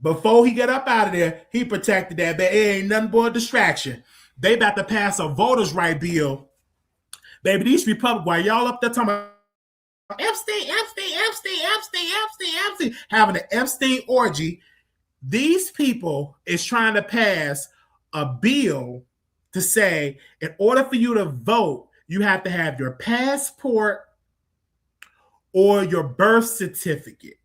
Before he got up out of there, he protected that bag. It ain't nothing but a distraction. They about to pass a voters' right bill. Baby, these Republicans, while y'all up there talking about Epstein, having an Epstein orgy, these people is trying to pass a bill to say, in order for you to vote, you have to have your passport or your birth certificate.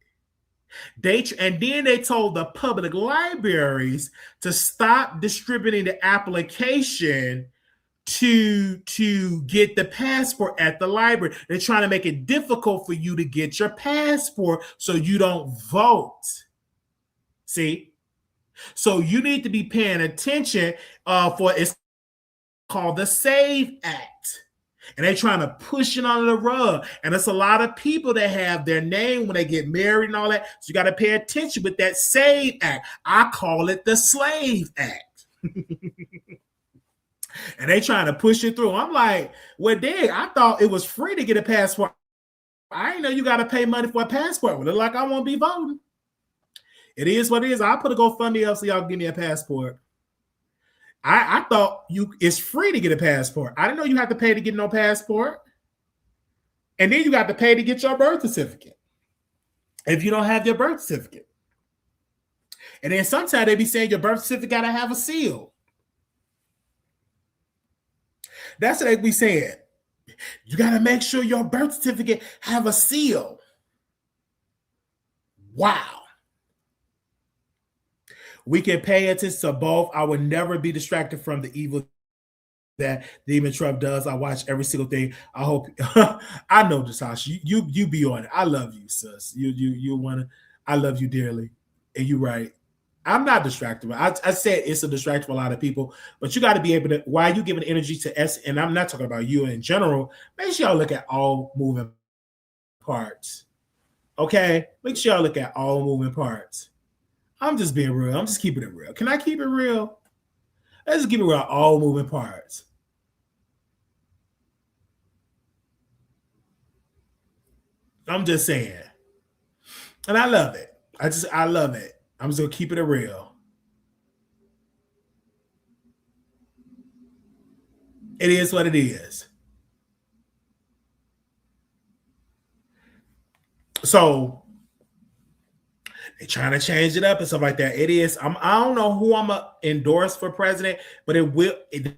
And then they told the public libraries to stop distributing the application to get the passport at the library. They're trying to make it difficult for you to get your passport so you don't vote. See? So you need to be paying attention for it's called the SAVE Act. And they're trying to push it under the rug. And it's a lot of people that have their name when they get married and all that. So you got to pay attention with that SAVE Act. I call it the Slave Act. And they trying to push it through. I'm like, well, dang, I thought it was free to get a passport. I didn't know you got to pay money for a passport. Well, like I won't be voting. It is what it is. I'll put a GoFundMe up so y'all give me a passport. I thought it's free to get a passport. I didn't know you have to pay to get no passport. And then you got to pay to get your birth certificate if you don't have your birth certificate. And then sometimes they be saying your birth certificate got to have a seal. That's what they be saying. You got to make sure your birth certificate have a seal. Wow. We can pay attention to both. I would never be distracted from the evil that Demon Trump does. I watch every single thing. I hope I know this, Tasha. You be on it. I love you, sis. You wanna. I love you dearly, and you're right. I'm not distracted. I said it's a distraction for a lot of people, but you got to be able to. Why you giving energy to S? And I'm not talking about you in general. Make sure y'all look at all moving parts. Okay, make sure y'all look at all moving parts. I'm just being real. I'm just keeping it real. Can I keep it real? Let's just keep it real. All moving parts. I'm just saying. And I love it. I love it. I'm just going to keep it real. It is what it is. So they're trying to change it up and stuff like that. It is. I don't know who I'm going to endorse for president, but they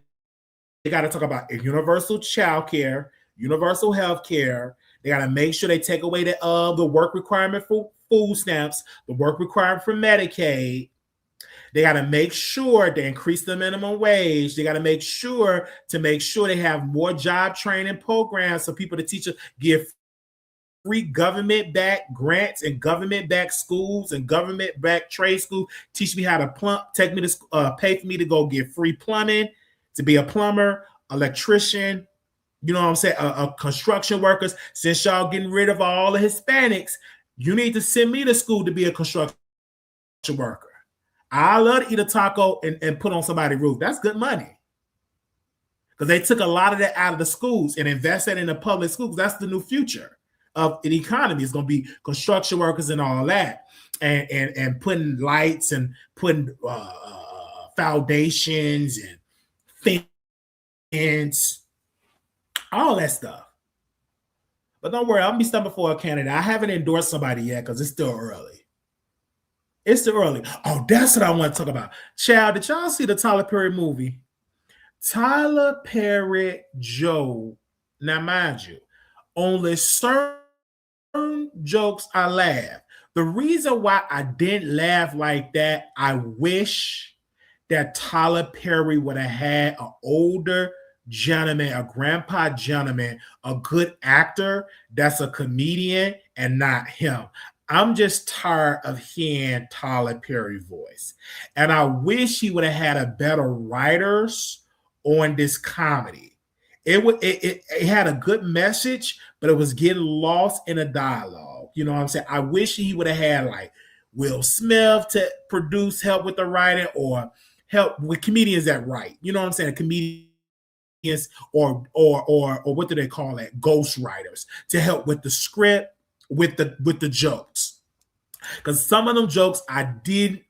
got to talk about universal child care, universal health care. They got to make sure they take away the work requirement for food stamps, the work requirement for Medicaid. They got to make sure they increase the minimum wage. They got to make sure they have more job training programs so people, the teachers, give free government-backed grants and government-backed schools and government-backed trade schools. Teach me how to plumb, take me to pay for me to go get free plumbing, to be a plumber, electrician, you know what I'm saying, construction workers. Since y'all getting rid of all the Hispanics, you need to send me to school to be a construction worker. I love to eat a taco and put on somebody's roof. That's good money. Because they took a lot of that out of the schools and invested in the public schools. That's the new future of the economy. It's going to be construction workers and all that, and putting lights and putting foundations and fence, all that stuff. But don't worry, I'll be stumping for a candidate. I haven't endorsed somebody yet because it's still early. It's still early. Oh, that's what I want to talk about. Child, did y'all see the Tyler Perry movie? Tyler Perry Joe. Now, mind you, only certain jokes I laugh. The reason why I didn't laugh like that, I wish that Tyler Perry would have had an older gentleman, a grandpa gentleman, a good actor that's a comedian and not him. I'm just tired of hearing Tyler Perry's voice. And I wish he would have had a better writers on this comedy. It had a good message, but it was getting lost in a dialogue. You know what I'm saying? I wish he would have had like Will Smith to produce, help with the writing, or help with comedians that write. You know what I'm saying? Comedians or what do they call it? Ghost writers to help with the script, with the jokes. Because some of them jokes I did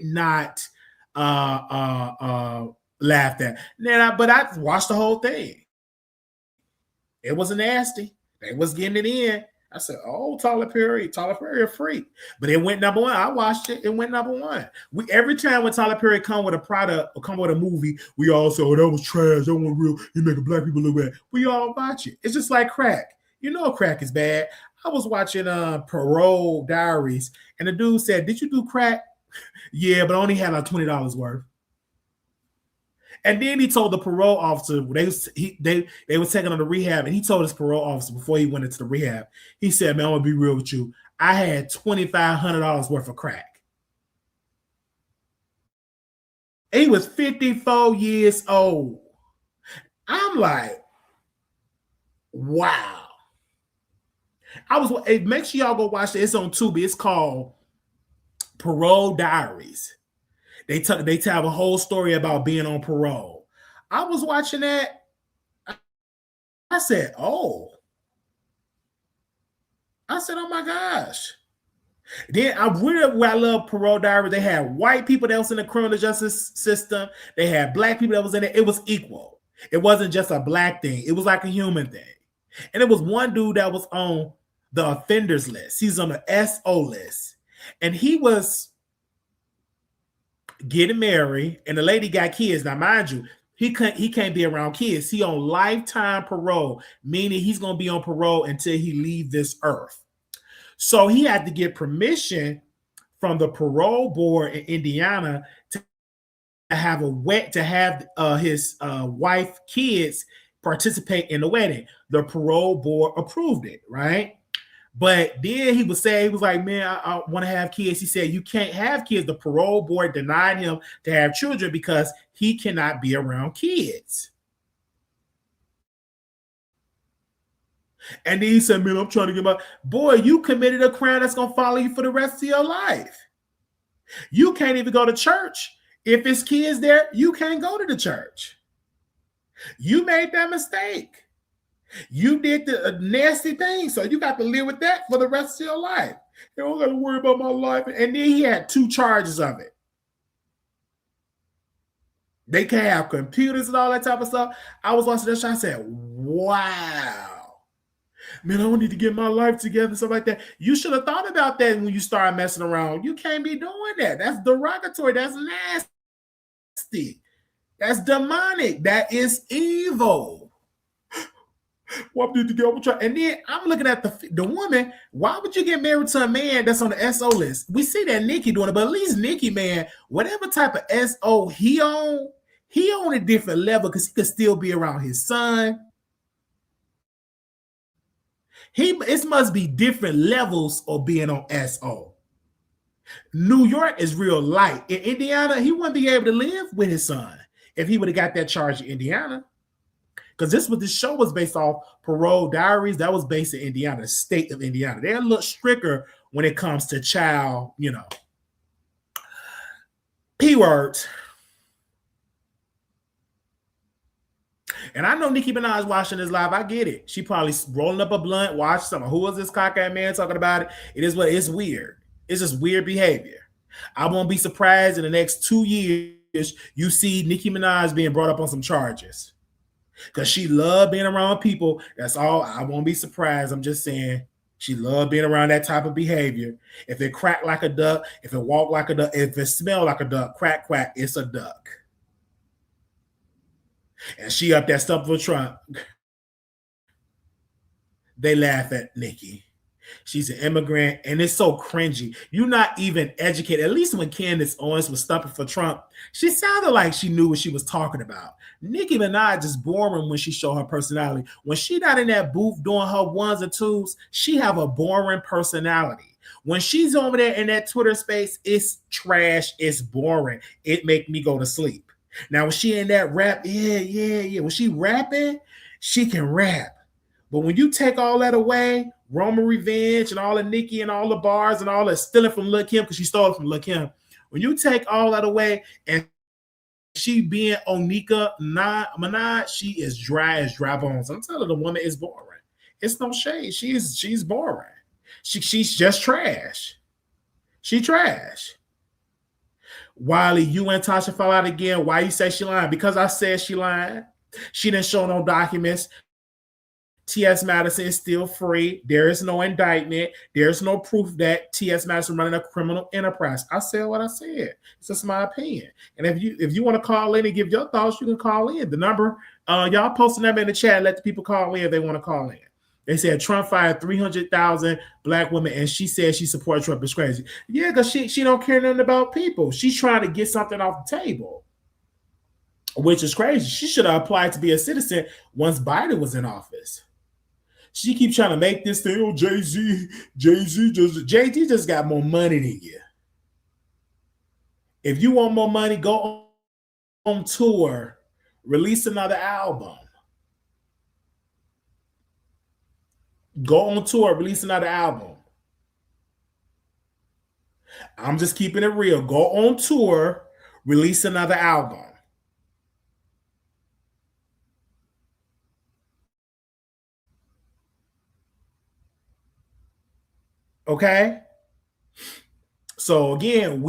not laugh at. But I watched the whole thing. It was nasty. They was getting it in. I said, "Oh, Tyler Perry a freak." But it went number one. I watched it. It went number one. Every time when Tyler Perry come with a product or come with a movie, we all say, "Oh, that was trash. That wasn't real. You making black people look bad." We all watch it. It's just like crack. You know, crack is bad. I was watching Parole Diaries, and the dude said, "Did you do crack?" Yeah, but I only had like $20 worth. And then he told the parole officer, they were taking him to rehab, and he told his parole officer before he went into the rehab, he said, "Man, I'm going to be real with you. I had $2,500 worth of crack." And he was 54 years old. I'm like, wow. Make sure y'all go watch it. It's on Tubi. It's called Parole Diaries. They tell a whole story about being on parole. I was watching that. I said, oh my gosh. Then I love Parole Diaries. They had white people that was in the criminal justice system. They had black people that was in it. It was equal. It wasn't just a black thing. It was like a human thing. And it was one dude that was on the offenders list. He's on the SO list. And he was getting married, and the lady got kids. Now, mind you, he can't be around kids. He on lifetime parole, meaning he's going to be on parole until he leaves this earth. So he had to get permission from the parole board in Indiana to have his wife, kids participate in the wedding. The parole board approved it, right? But then he was like, "Man, I want to have kids." He said, "You can't have kids." The parole board denied him to have children because he cannot be around kids. And then he said, "Man, I'm trying to get my..." Boy, you committed a crime that's going to follow you for the rest of your life. You can't even go to church. If it's kids there, you can't go to the church. You made that mistake. You did the nasty thing, so you got to live with that for the rest of your life. You don't got to worry about my life. And then he had 2 charges of it. They can't have computers and all that type of stuff. I was watching this show. I said, wow. Man, I don't need to get my life together and stuff like that. You should have thought about that when you start messing around. You can't be doing that. That's derogatory. That's nasty. That's demonic. That is evil. What did you get over? And then I'm looking at the woman. Why would you get married to a man that's on the SO list? We see that Nikki doing it, but at least Nikki, man, whatever type of SO he on a different level because he could still be around his son. It must be different levels of being on SO. New York is real light. In Indiana, he wouldn't be able to live with his son if he would have got that charge in Indiana. Because this was the show was based off Parole Diaries. That was based in Indiana, the state of Indiana. They're a little stricter when it comes to child, P words. And I know Nicki Minaj watching this live. I get it. She probably rolling up a blunt, watch something. Who is this cockeyed man talking about it? It's weird. It's just weird behavior. I won't be surprised in the next 2 years you see Nicki Minaj being brought up on some charges. Because she loved being around people. That's all. I won't be surprised. I'm just saying she loved being around that type of behavior. If it cracked like a duck, if it walked like a duck, if it smelled like a duck, quack, quack, it's a duck. And she up that stuff for Trump. They laugh at Nikki. She's an immigrant, and it's so cringy. You're not even educated. At least when Candace Owens was stumping for Trump, she sounded like she knew what she was talking about. Nicki Minaj is boring when she show her personality. When she not in that booth doing her ones and twos, she have a boring personality. When she's over there in that Twitter space, it's trash. It's boring. It make me go to sleep. Now, when she in that rap, yeah. When she rapping, she can rap. But when you take all that away, Roman Revenge and all the Nicki and all the bars and all that stealing from Lil' Kim, because she stole it from Lil' Kim. When you take all that away and she being Onika Minaj, she is dry as dry bones. I'm telling you, the woman is boring. It's no shade. She's boring. She's just trash. She trash. Wiley, you and Tasha fell out again. Why you say she lying? Because I said she lying. She didn't show no documents. T.S. Madison is still free. There is no indictment. There's no proof that T.S. Madison running a criminal enterprise. I said what I said. It's just my opinion. And if you want to call in and give your thoughts, you can call in. The number, y'all post the number in the chat. Let the people call in if they want to call in. They said Trump fired 300,000 black women, and she said she supports Trump. It's crazy. Yeah, because she don't care nothing about people. She's trying to get something off the table, which is crazy. She should have applied to be a citizen once Biden was in office. She keeps trying to make this thing. Oh, Jay-Z just got more money than you. If you want more money, go on tour, release another album. Go on tour, release another album. I'm just keeping it real. Go on tour, release another album. Okay? So again,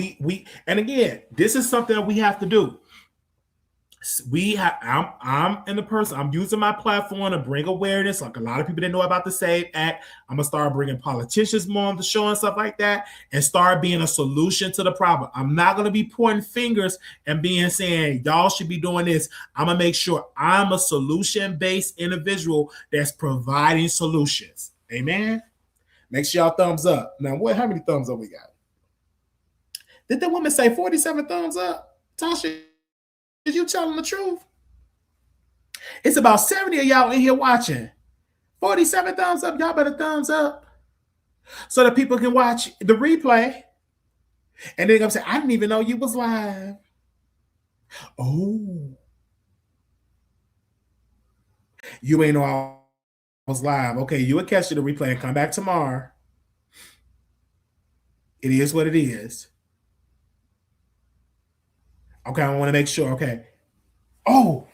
this is something that we have to do. I'm in the person. I'm using my platform to bring awareness. Like a lot of people didn't know about the SAVE Act. I'm gonna start bringing politicians more on the show and stuff like that, and start being a solution to the problem. I'm not gonna be pointing fingers and saying y'all should be doing this. I'm gonna make sure I'm a solution-based individual that's providing solutions. Amen. Make sure y'all thumbs up. Now, how many thumbs up we got? Did the woman say 47 thumbs up? Tasha, is you telling the truth? It's about 70 of y'all in here watching. 47 thumbs up. Y'all better thumbs up so that people can watch the replay. And they're going to say, I didn't even know you was live. Oh. You ain't know I was live. Okay, you will catch the replay and come back tomorrow. It is what it is. Okay, I want to make sure. Okay. Oh.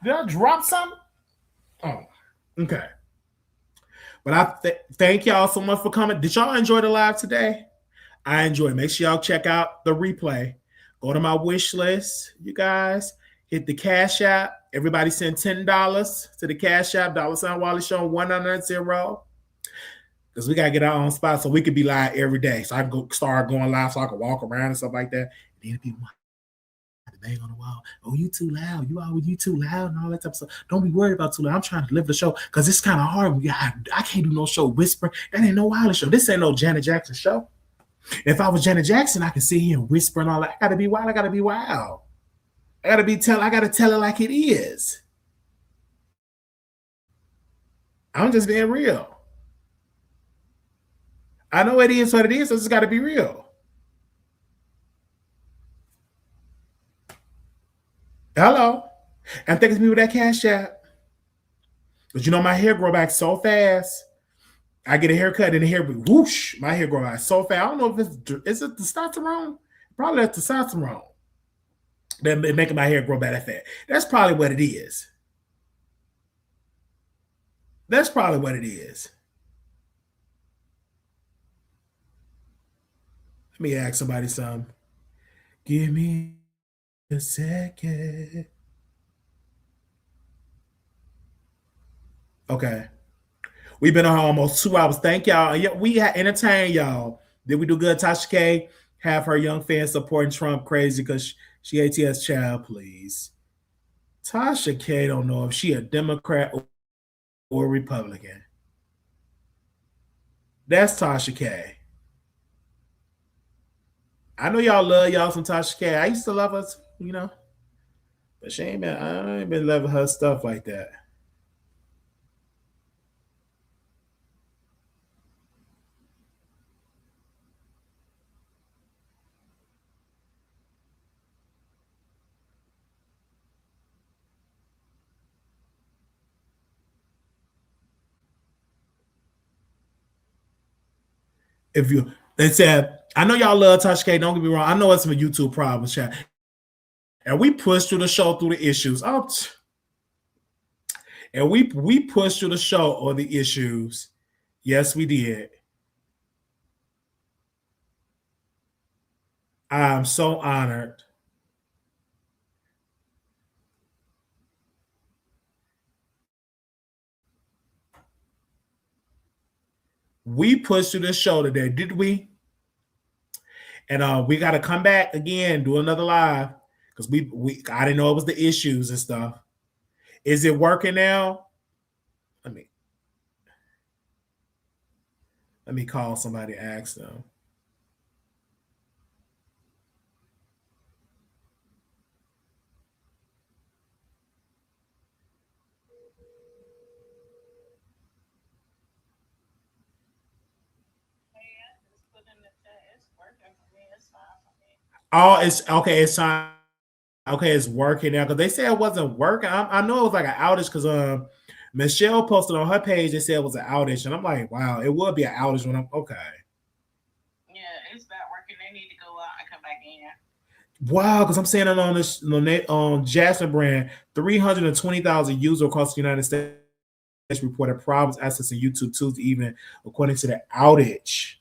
Did I drop something? Oh, okay. But I thank y'all so much for coming. Did y'all enjoy the live today? I enjoyed it. Make sure y'all check out the replay. Go to my wish list, you guys. Hit the Cash App. Everybody send $10 to the Cash App, $ Wally Show 190. Because we got to get our own spot so we could be live every day. So I can start going live so I can walk around and stuff like that. Then people bang on the wall. Oh, you too loud. You too loud and all that type of stuff. Don't be worried about too loud. I'm trying to live the show because it's kind of hard. I can't do no show whisper. That ain't no wireless show. This ain't no Janet Jackson show. If I was Janet Jackson, I could sit here and whisper and all that. I gotta be wild. I gotta be wild. I gotta tell it like it is. I'm just being real. I know it is what it is, so it's gotta be real. Hello. And thanks me with that cash app. But you know my hair grow back so fast. I get a haircut and the hair whoosh, my hair grow back so fast. I don't know if is it testosterone? Probably that's testosterone. That making my hair grow back that fast. That's probably what it is. That's probably what it is. Let me ask somebody something. Give me a second. Okay. We've been on almost 2 hours. Thank y'all. Yeah, we entertained y'all. Did we do good? Tasha K have her young fans supporting Trump crazy because she ATS child, please. Tasha K don't know if she a Democrat or a Republican. That's Tasha K. I know y'all love y'all some Tasha K. I used to love her, you know. But I ain't been loving her stuff like that. If you they said, I know y'all love Tasha K, don't get me wrong. I know it's some YouTube problems, chat. And we pushed through the show through the issues. And we pushed through the show or the issues. Yes, we did. I'm so honored. We pushed through the show today, did we? And we got to come back again, do another live because I didn't know it was the issues and stuff. Is it working now? Let me call somebody, ask them. Oh, it's okay. It's fine. Okay, it's working now because they said it wasn't working. I know it was like an outage because Michelle posted on her page. They said it was an outage, and I'm like, wow, it would be an outage when I'm okay. Yeah, it's not working. They need to go out and come back in. Wow, because I'm saying it on this on Jasmine brand, 320,000 users across the United States reported problems accessing YouTube Tuesday evening, according to the outage.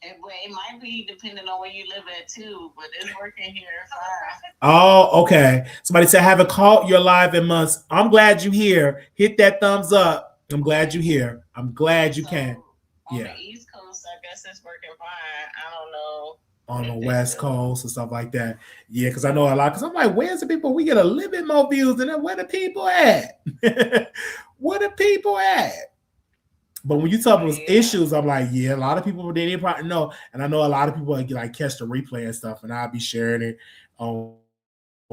It might be depending on where you live at too, but it's working here fine. Oh, okay. Somebody said, haven't caught your live in months. I'm glad you here. Hit that thumbs up. I'm glad you here. I'm glad you can. On the East Coast, I guess it's working fine. I don't know. On the West Coast and stuff like that. Yeah, because I know a lot. Because I'm like, where's the people? We get a little bit more views than that. Where the people at? Where the people at? But when you talk about issues, I'm like, yeah, a lot of people didn't probably know. And I know a lot of people like catch the replay and stuff, and I'll be sharing it on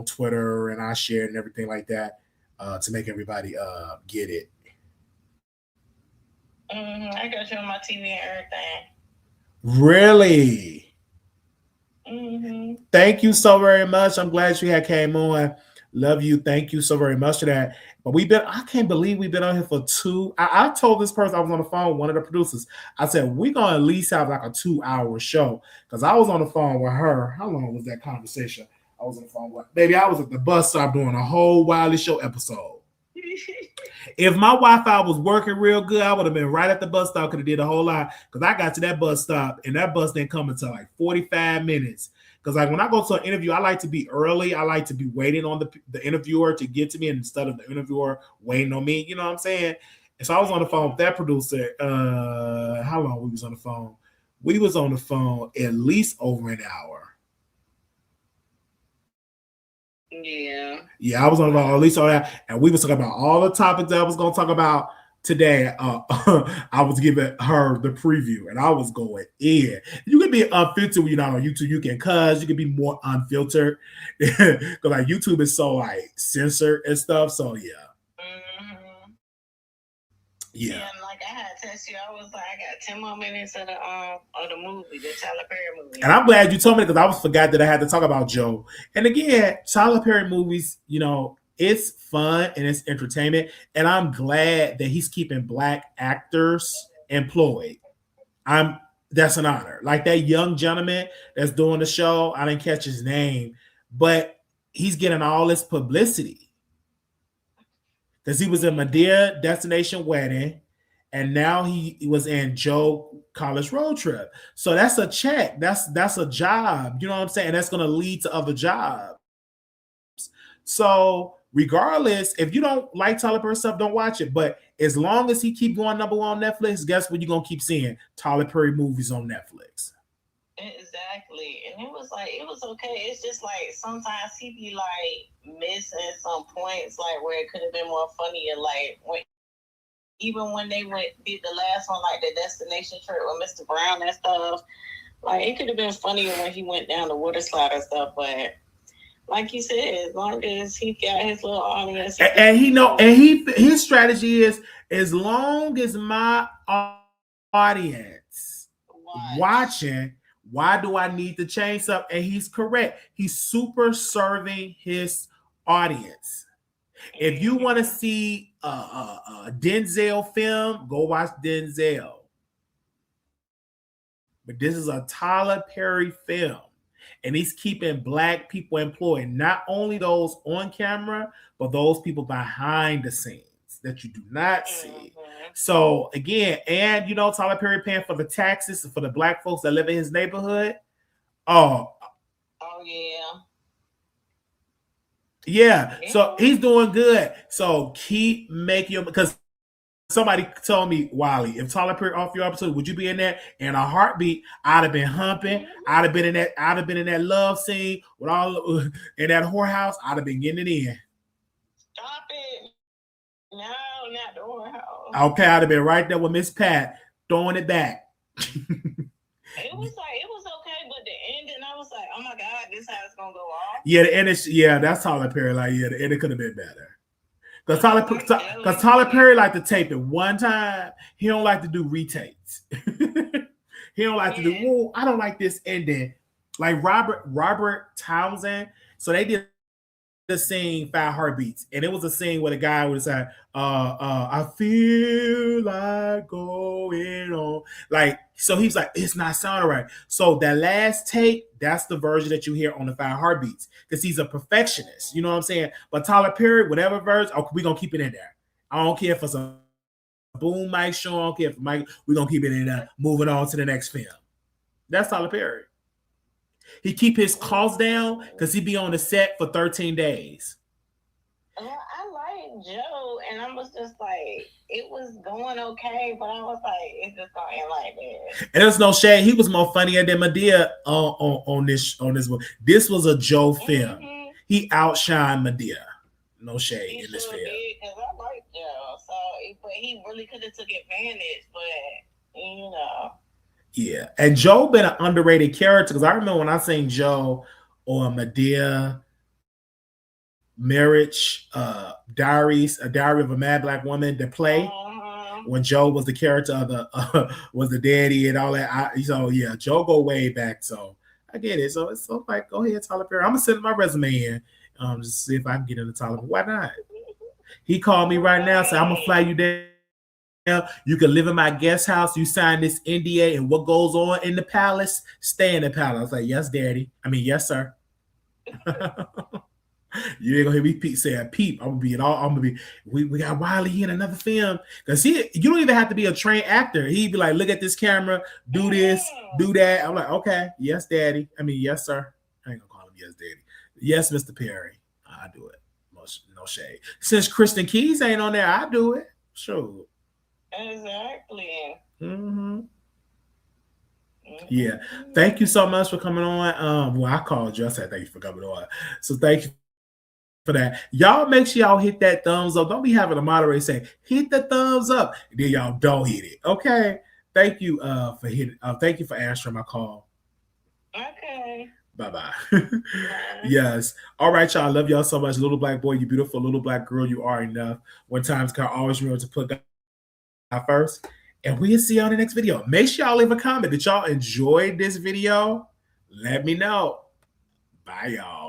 Twitter, and I share it and everything like that to make everybody get it. I got you on my TV and everything. Really? Mm-hmm. Thank you so very much. I'm glad you had came on. Love you. Thank you so very much for that. But I can't believe we've been on here for I told this person I was on the phone, one of the producers. I said, we're going to at least have like a 2-hour show. Because I was on the phone with her. How long was that conversation? I was on the phone with baby. I was at the bus stop doing a whole Wiley Show episode. If my Wi-Fi was working real good, I would have been right at the bus stop. Could have did a whole lot. Because I got to that bus stop and that bus didn't come until like 45 minutes. Because like when I go to an interview, I like to be early. I like to be waiting on the interviewer to get to me instead of the interviewer waiting on me. You know what I'm saying? And so I was on the phone with that producer. How long we was on the phone? We was on the phone at least over an hour. Yeah. Yeah, I was on about at least on that, and we was talking about all the topics that I was going to talk about today. I was giving her the preview, and I was going in. You can be unfiltered when you're not on YouTube. You can cuss. You can be more unfiltered because like YouTube is so like censored and stuff. So yeah, Mm-hmm. yeah. Yeah, and like I had text you, I was like, I got 10 more minutes of the movie, the Tyler Perry movie. And I'm glad you told me because I was forgot that I had to talk about Joe. And again, Tyler Perry movies, it's fun and it's entertainment. And I'm glad that he's keeping black actors employed. I'm That's an honor. Like that young gentleman that's doing the show, I didn't catch his name, but he's getting all this publicity because he was in Medea Destination Wedding, and now he was in Joe College Road Trip. So that's a check. That's a job. You know what I'm saying? That's going to lead to other jobs. So regardless, if you don't like Tyler Perry stuff, don't watch it. But as long as he keep going #1 on Netflix, guess what? You're gonna keep seeing Tyler Perry movies on Netflix. Exactly. And it was okay. It's just like sometimes he be like missing some points, like where it could have been more funnier. Like even when they did the last one, like the destination trip with Mr. Brown and stuff, like it could have been funnier when he went down the water slide and stuff, but like you said, as long as he got his little audience, and his strategy is as long as my audience watching, why do I need to change stuff? And he's correct. He's super serving his audience. If you want to see a Denzel film, go watch Denzel. But this is a Tyler Perry film. And he's keeping black people employed, not only those on camera, but those people behind the scenes that you do not see. Mm-hmm. So again, and Tyler Perry paying for the taxes for the black folks that live in his neighborhood. Oh yeah. Yeah. So he's doing good. So keep making, because somebody told me, Wiley, if Tyler Perry offered you opportunity, would you be in that? In a heartbeat, I'd have been humping. I'd have been in that love scene with all in that whorehouse. I'd have been getting it in. Stop it. No, not the whorehouse. Okay, I'd have been right there with Miss Pat throwing it back. It was okay, but the ending, I was like, oh my God, this is how it's gonna go off. Yeah, the end, that's Tyler Perry. Like, yeah, the ending could have been better. Because Tyler Perry like to tape it one time. He don't like to do retakes. He don't like to do, oh, I don't like this ending. Like Robert Townsend. So they did the scene 5 Heartbeats. And it was a scene where the guy was like, I feel like going on. Like, so he's like, it's not sounding right. So that last take, that's the version that you hear on the 5 Heartbeats. Because he's a perfectionist. You know what I'm saying? But Tyler Perry, whatever version, we're going to keep it in there. I don't care if it's a boom mic show. I don't care if Mike, we're going to keep it in there. Moving on to the next film. That's Tyler Perry. He keep his costs down because he be on the set for 13 days. I like Joe, and I was just like, it was going okay, but I was like, it's just going to end like that. And there's no shade. He was more funnier than Medea on this one. This was a Joe film. Mm-hmm. He outshined Medea. No shade in this film. Because I like Joe, but he really could have took advantage, but Yeah, and Joe been an underrated character because I remember when I seen Joe on Medea, Marriage, Diaries, A Diary of a Mad Black Woman, the play, when Joe was the character of the was the daddy and all that. So yeah, Joe go way back. So I get it. So it's so like, go ahead, Tyler Perry. I'm gonna send my resume in, just see if I can get into Tyler. Why not? He called me right now, so I'm gonna fly you down. You can live in my guest house. You sign this NDA, and what goes on in the palace, stay in the palace. I was like, yes, daddy. I mean, yes, sir. You ain't gonna hear me saying peep. I'm gonna be it all. I'm gonna be. We got Wiley in another film because you don't even have to be a trained actor. He'd be like, look at this camera, do this, do that. I'm like, okay, yes, daddy. I mean, yes, sir. I ain't gonna call him yes, daddy. Yes, Mr. Perry. I do it. No shade. Since Kristen Keys ain't on there, I do it. Sure. Exactly. Mm-hmm. Yeah. Thank you so much for coming on. Well, I called you. I said thank you for coming on. So thank you for that. Y'all make sure y'all hit that thumbs up. Don't be having a moderator say, hit the thumbs up. And then y'all don't hit it. Okay. Thank you for hitting. Thank you for answering my call. Okay. Bye-bye. Yes. All right, y'all. I love y'all so much. Little black boy, you beautiful. Little black girl, you are enough. When times come, always remember to put God first. And we'll see y'all in the next video. Make sure y'all leave a comment. Did y'all enjoy this video? Let me know. Bye, y'all.